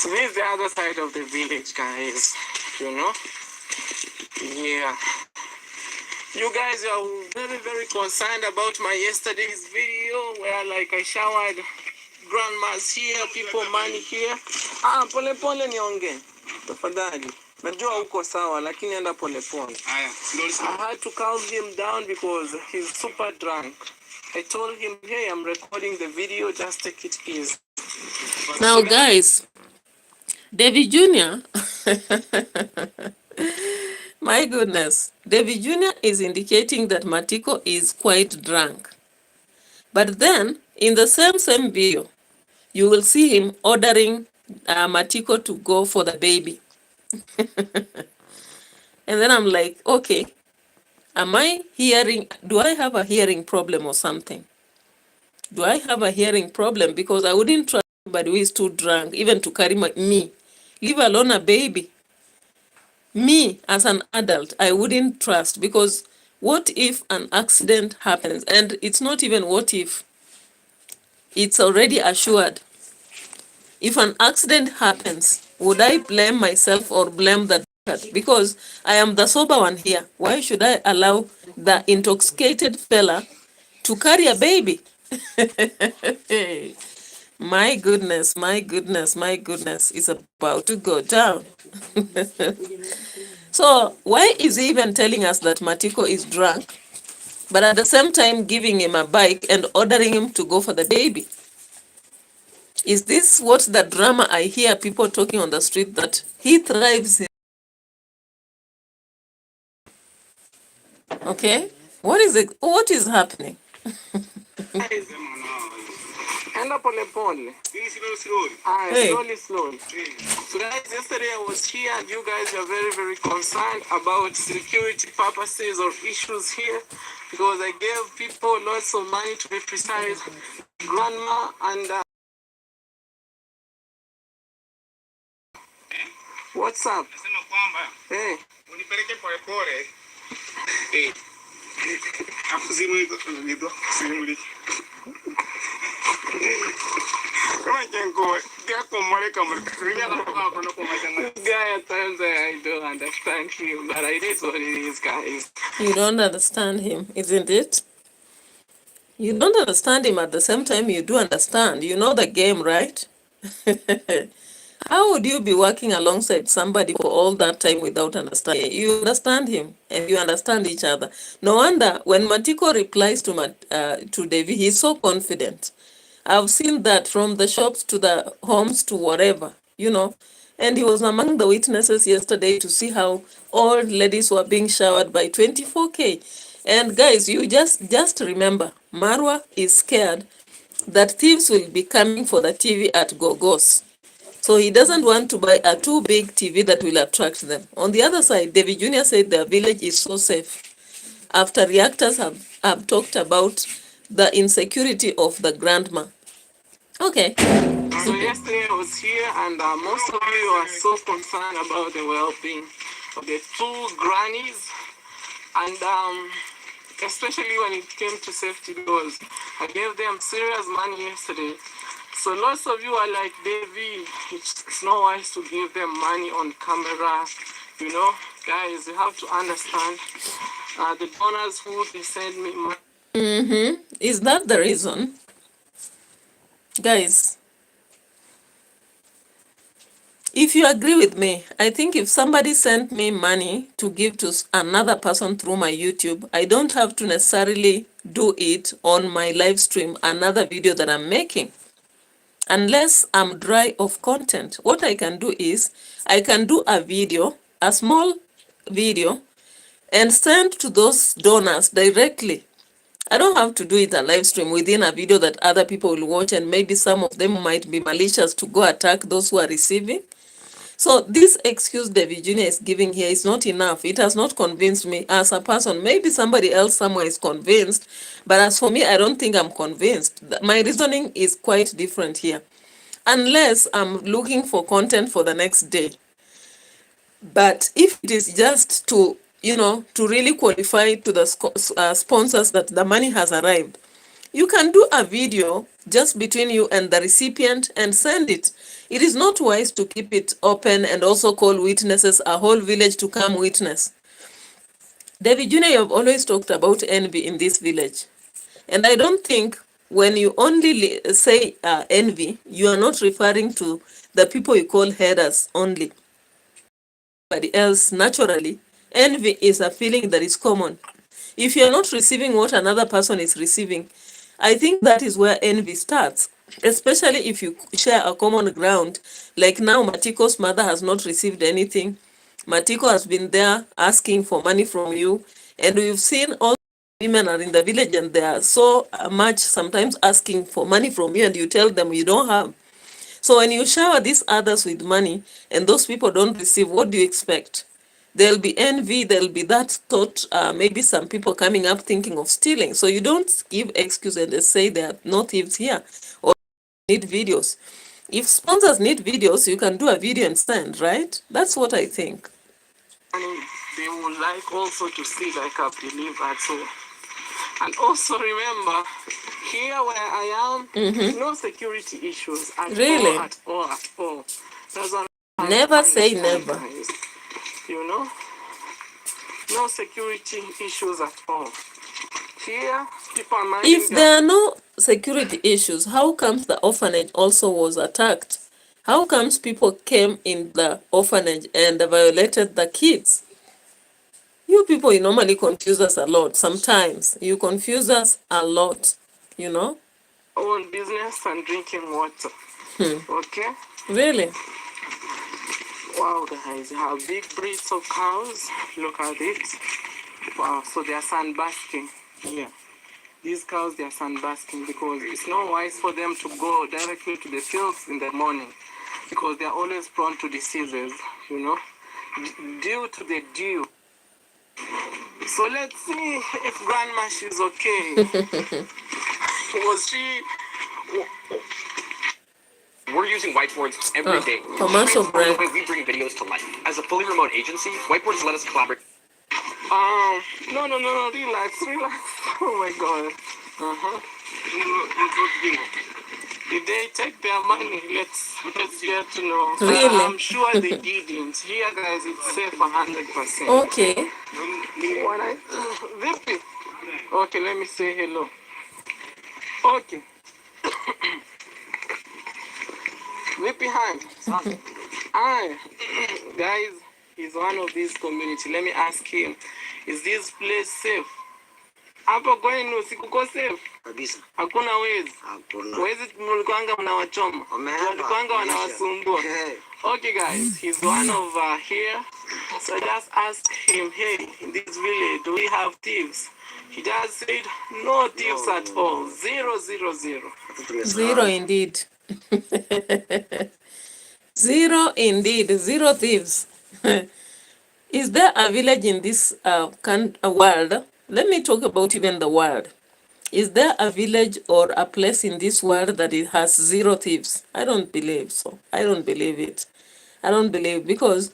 Speaker 2: this is the other side of the village, guys. You know? Yeah. You guys are very, very concerned about my yesterday's video where like I showered grandmas here, people money here. Pole pole nionge. Tafadhali. Najua uko sawa lakini enda pole pole. I had to calm him down because he's super drunk. I told him, hey, I'm recording the video, just take it easy.
Speaker 1: Now guys, David Jr. My goodness, David Jr. is indicating that Matiko is quite drunk. But then, in the same video, you will see him ordering Matiko to go for the baby. And then I'm like, okay, am I hearing, do I have a hearing problem or something? Do I have a hearing problem? Because I wouldn't trust somebody who is too drunk even to carry me, leave alone a baby. Me, as an adult, I wouldn't trust, because what if an accident happens? And it's not even what if, it's already assured. If an accident happens, would I blame myself or blame the doctor? Because I am the sober one here. Why should I allow the intoxicated fella to carry a baby? My goodness, my goodness, my goodness, it's about to go down. So why is he even telling us that Matiko is drunk, but at the same time giving him a bike and ordering him to go for the baby? Is this what the drama I hear people talking on the street, that he thrives in? Okay, what is it? What is happening?
Speaker 4: Guys, enda pole pole.
Speaker 1: Hey.
Speaker 4: Slowly. So guys, yesterday I was here and you guys are very, very concerned about security purposes or issues here, because I gave people lots of money, to be precise, grandma and what's up? Hey. Guy, at times I don't understand him, but it is what it is, guys.
Speaker 1: You don't understand him, isn't it? You don't understand him, at the same time you do understand. You know the game, right? How would you be working alongside somebody for all that time without understanding? You understand him and you understand each other. No wonder when Matiko replies to Devi, he's so confident. I've seen that from the shops to the homes to whatever, you know. And he was among the witnesses yesterday to see how old ladies were being showered by 24K. And guys, you just remember, Marwa is scared that thieves will be coming for the TV at Gogos. So he doesn't want to buy a too big TV that will attract them. On the other side, David Jr. said their village is so safe after reactors have talked about the insecurity of the grandma. Okay.
Speaker 4: So yesterday I was here and most of you are so concerned about the well-being of the two grannies, and especially when it came to safety doors. I gave them serious money yesterday. So lots of you are like, Davey, it's not wise to give them money on camera. You know, guys, you have to understand the donors who they send me money.
Speaker 1: Is that the reason? Guys, if you agree with me, I think if somebody sent me money to give to another person through my YouTube, I don't have to necessarily do it on my live stream, another video that I'm making. Unless I'm dry of content, what I can do is, I can do a video, a small video, and send to those donors directly. I don't have to do it a live stream within a video that other people will watch, and maybe some of them might be malicious to go attack those who are receiving. So this excuse David Jr. is giving here is not enough. It has not convinced me as a person. Maybe somebody else somewhere is convinced, but as for me, I don't think I'm convinced. My reasoning is quite different here. Unless I'm looking for content for the next day. But if it is just to, you know, to really qualify to the sponsors that the money has arrived, you can do a video just between you and the recipient and send it. It is not wise to keep it open and also call witnesses, a whole village to come witness. David Jr., you have always talked about envy in this village. And I don't think when you only say envy, you are not referring to the people you call headers only. Anybody else, naturally, envy is a feeling that is common. If you're not receiving what another person is receiving, I think that is where envy starts, especially if you share a common ground. Like now, Matiko's mother has not received anything. Matiko has been there asking for money from you, and we've seen all women are in the village and they are so much sometimes asking for money from you, and you tell them you don't have. So when you shower these others with money and those people don't receive, what do you expect? There'll be envy, there'll be that thought, maybe some people coming up thinking of stealing. So you don't give excuse and they say there are no thieves here or need videos. If sponsors need videos, you can do a video and send, right? That's what I think.
Speaker 4: And they would like also to see like I've delivered. So, and also remember, here where I am, no security issues at
Speaker 1: Really?
Speaker 4: all. That's what I
Speaker 1: Never say
Speaker 4: understand,
Speaker 1: never.
Speaker 4: guys. You know, no security issues at all. Here, people are minding
Speaker 1: If there are no security issues, how comes the orphanage also was attacked? How comes people came in the orphanage and violated the kids? You people, you normally confuse us a lot. Sometimes you confuse us a lot, you know?
Speaker 4: own business and drinking water. Okay?
Speaker 1: Really?
Speaker 4: Wow, guys, you have big breeds of cows. Look at it. Wow, so they are sunbasking here. These cows, they are sunbasking because it's not wise for them to go directly to the fields in the morning because they are always prone to diseases, you know, due to the dew. So let's see if Grandma she's okay. Was she?
Speaker 5: We're using whiteboards every day.
Speaker 1: Commercial break.
Speaker 5: We bring videos to life. As a fully remote agency, whiteboards let us collaborate.
Speaker 4: No, relax. Oh my God. Did they take their money? Let's get to know.
Speaker 1: Really?
Speaker 4: I'm sure they didn't. Here, guys, it's safe 100%.
Speaker 1: Okay.
Speaker 4: Vipi? Okay, let me say hello. Okay. Vipi, hi. Hi. Guys, he's one of these community. Let me ask him, is this place safe? Hapo kwenu sikuko safe
Speaker 6: kabisa.
Speaker 4: Hakuna wezi.
Speaker 6: Hakuna.
Speaker 4: Wezi mlikuanga mnawachoma. Mlikuanga wanawasumbua. Okay guys, he's one of here. So I just asked him, hey, in this village, do we have thieves? He just said, no thieves at all. 0, 0, 0.
Speaker 1: Zero indeed. Zero indeed. Zero thieves. Is there a village in this world? Let me talk about even the world. Is there a village or a place in this world that it has zero thieves? I don't believe so. I don't believe it. I don't believe, because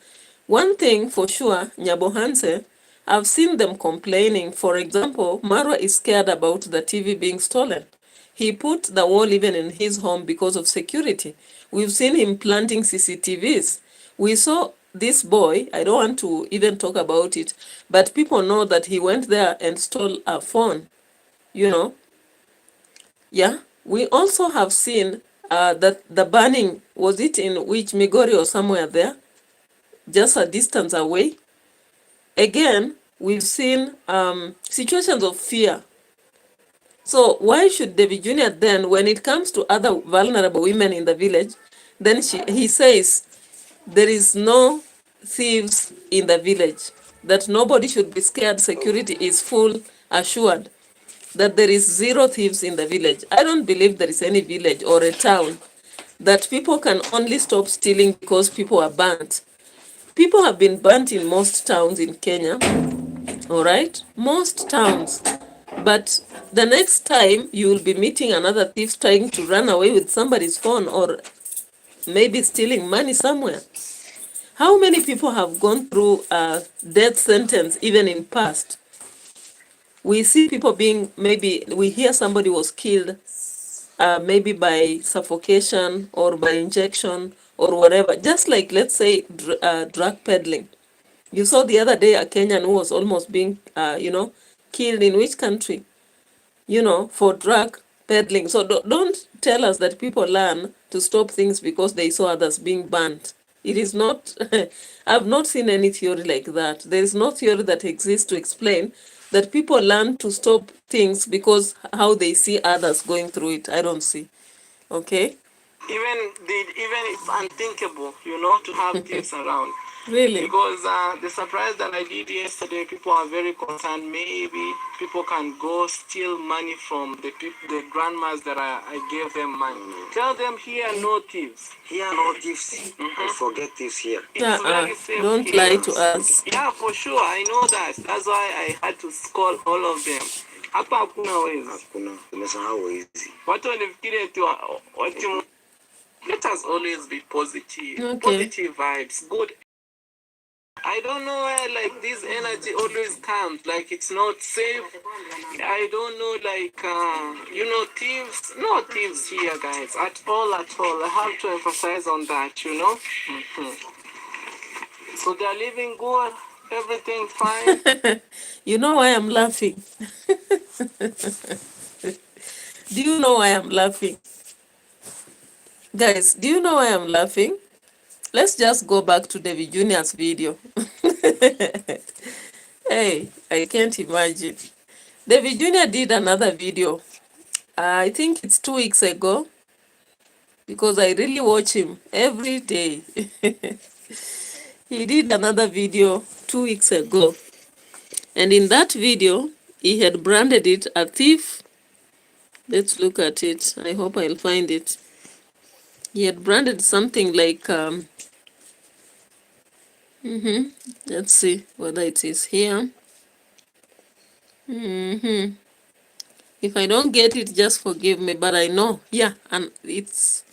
Speaker 1: one thing for sure, Nyabohanse, I've seen them complaining. For example, Marwa is scared about the TV being stolen. He put the wall even in his home because of security. We've seen him planting CCTVs. We saw this boy, I don't want to even talk about it, but people know that he went there and stole a phone, you know. Yeah, we also have seen that the burning, was it in which Migori or somewhere there, just a distance away. Again, we've seen situations of fear. So why should David Jr. then, when it comes to other vulnerable women in the village, then he says there is no thieves in the village, that nobody should be scared, security is full assured, that there is zero thieves in the village. I don't believe there is any village or a town that people can only stop stealing because people are burnt. People have been burnt in most towns in Kenya, all right? Most towns. But the next time you will be meeting another thief trying to run away with somebody's phone or maybe stealing money somewhere. How many people have gone through a death sentence even in past? We see people being, maybe we hear somebody was killed maybe by suffocation or by injection or whatever. Just like, let's say, drug peddling. You saw the other day a Kenyan who was almost being, killed in which country? For drug peddling. So don't tell us that people learn to stop things because they saw others being banned. It is not, I've not seen any theory like that. There is no theory that exists to explain that people learn to stop things because how they see others going through it. I don't see. Okay?
Speaker 4: Even it's unthinkable, to have thieves around.
Speaker 1: Really?
Speaker 4: Because the surprise that I did yesterday, people are very concerned. Maybe people can go steal money from the grandmas that I gave them money. Tell them here, no thieves.
Speaker 6: Here, no thieves. I forget thieves here.
Speaker 4: It's very safe
Speaker 1: Don't
Speaker 4: here.
Speaker 1: lie to us.
Speaker 4: Yeah, for sure. I know that. That's why I had to call all of them. Hapa hakuna wezi.
Speaker 6: Hakuna. Tumesahau wezi.
Speaker 4: Watu wanafikiria tu watu. Let us always be positive.
Speaker 1: Okay.
Speaker 4: Positive vibes. Good. I don't know where like this energy always comes. Like it's not safe. I don't know like thieves. No thieves here, guys. At all. I have to emphasize on that. So they're living good. Everything fine.
Speaker 1: You know why I'm laughing? Do you know why I'm laughing? Guys, do you know why I'm laughing? Let's just go back to David Jr.'s video. Hey, I can't imagine. David Jr. did another video. I think it's 2 weeks ago. Because I really watch him every day. He did another video 2 weeks ago. And in that video, he had branded it a thief. Let's look at it. I hope I'll find it. He had branded something like, let's see whether it is here. If I don't get it, just forgive me, but I know. Yeah, and it's,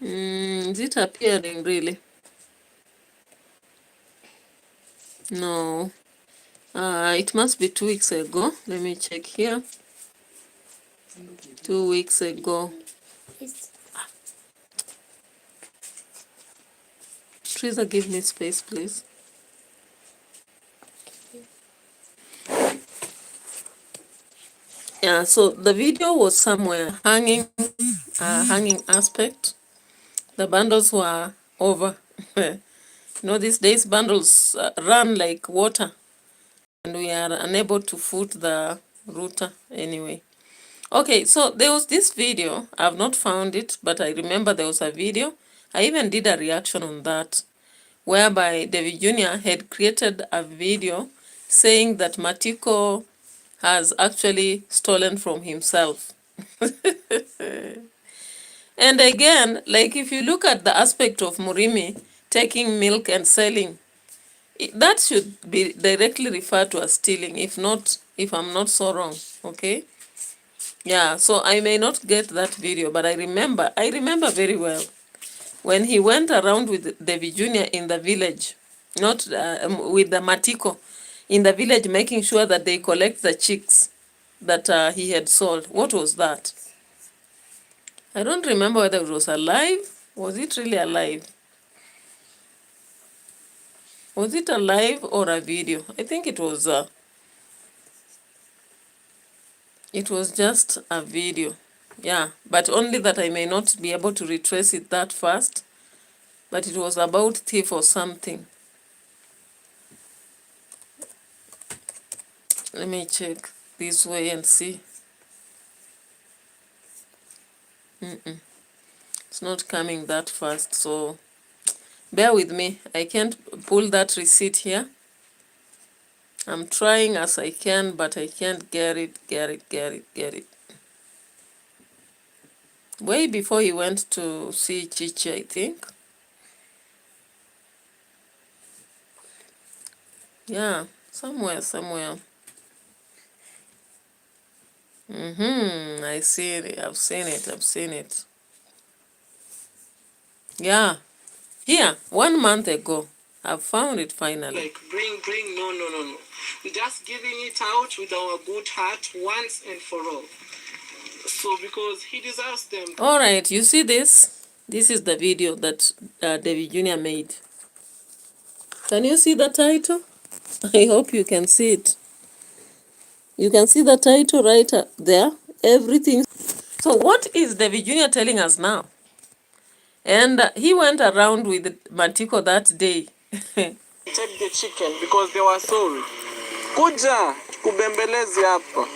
Speaker 1: is it appearing really? No. It must be 2 weeks ago. Let me check here. 2 weeks ago. Teresa, give me space, please. Yeah, so the video was somewhere hanging aspect. The bundles were over. These days bundles run like water, and we are unable to foot the router anyway. Okay, so there was this video. I've not found it, but I remember there was a video. I even did a reaction on that, whereby David Jr. had created a video saying that Matiko has actually stolen from himself. And again, like if you look at the aspect of Murimi taking milk and selling, that should be directly referred to as stealing, if I'm not so wrong, okay? Yeah, so I may not get that video, but I remember very well when he went around with David Jr. in the village, not with the Matiko, in the village, making sure that they collect the chicks that he had sold. What was that? I don't remember whether it was alive. Was it really alive? Was it alive or a video? I think it was just a video. Yeah, but only that I may not be able to retrace it that fast. But it was about thief or something. Let me check this way and see. It's not coming that fast, so bear with me. I can't pull that receipt here. I'm trying as I can, but I can't get it. Way before he went to see Chichi, I think. Yeah, somewhere. I see it. I've seen it. Yeah. Here, 1 month ago. I've found it finally.
Speaker 4: Like bring, no. We're just giving it out with our good heart once and for all. So because he deserves them.
Speaker 1: All right, you see this? This is the video that David Jr. made. Can you see the title? I hope you can see it. You can see the title right there. Everything. So what is David Jr. telling us now? And he went around with Matiko that day.
Speaker 4: Take the chicken because they were sold. Kuja, kubembelezi hapa.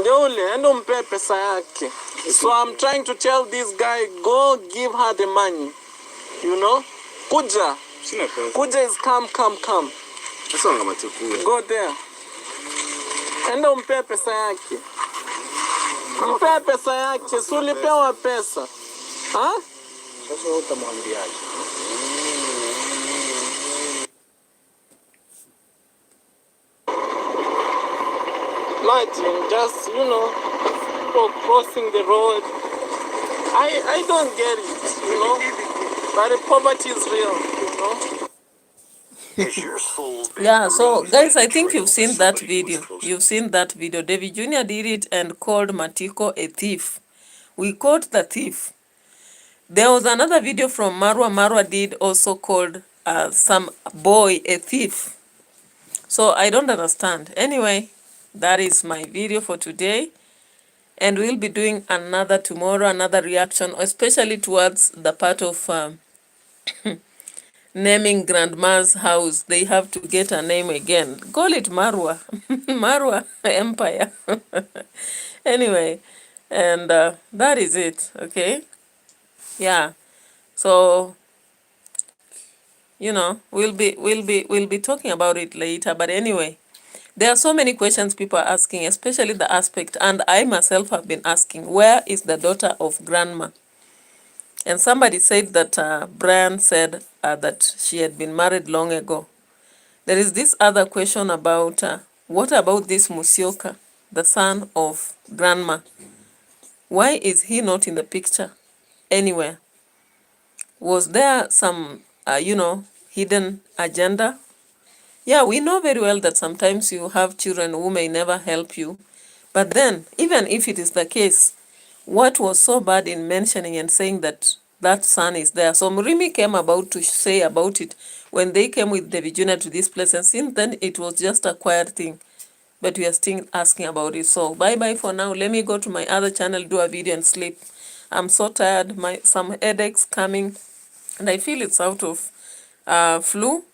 Speaker 4: Ndio ule, endo mpe pesa yake. So I'm trying to tell this guy, go give her the money. You know? Kuja. Kuja is come. Go there. Enda umpe pesa yake. Mpe pesa yake. Si ulipewa pesa. Ha? Sasa utamwambiaje? Imagine just, people crossing the road. I don't get it, But the poverty is real,
Speaker 1: Yeah, so guys, I think you've seen that video. You've seen that video. David Jr. did it and called Matiko a thief. We caught the thief. There was another video from Marwa. Marwa did also called some boy a thief. So I don't understand. Anyway, that is my video for today. And we'll be doing another tomorrow, another reaction, especially towards the part of naming grandma's house. They have to get a name again. Call it Marwa. Marwa Empire. Anyway, and that is it. Okay. Yeah. So, we'll be talking about it later. But anyway, there are so many questions people are asking, especially the aspect, and I myself have been asking, where is the daughter of grandma? And somebody said that Brian said that she had been married long ago. There is this other question about, what about this Musyoka, the son of grandma? Why is he not in the picture anywhere? Was there some, hidden agenda? Yeah, we know very well that sometimes you have children who may never help you. But then, even if it is the case, what was so bad in mentioning and saying that that son is there? So Murimi came about to say about it when they came with David Jr. to this place, and since then it was just a quiet thing. But we are still asking about it. So bye-bye for now. Let me go to my other channel, do a video and sleep. I'm so tired. Some headaches coming, and I feel it's out of flu,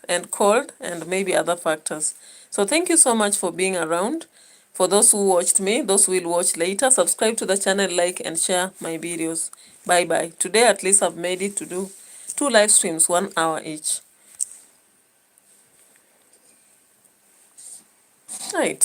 Speaker 1: and cold, and maybe other factors. So thank you so much for being around. For those who watched me, those who will watch later, subscribe to the channel, like and share my videos. Bye bye. Today at least I've made it to do 2 live streams, 1 hour each. Right,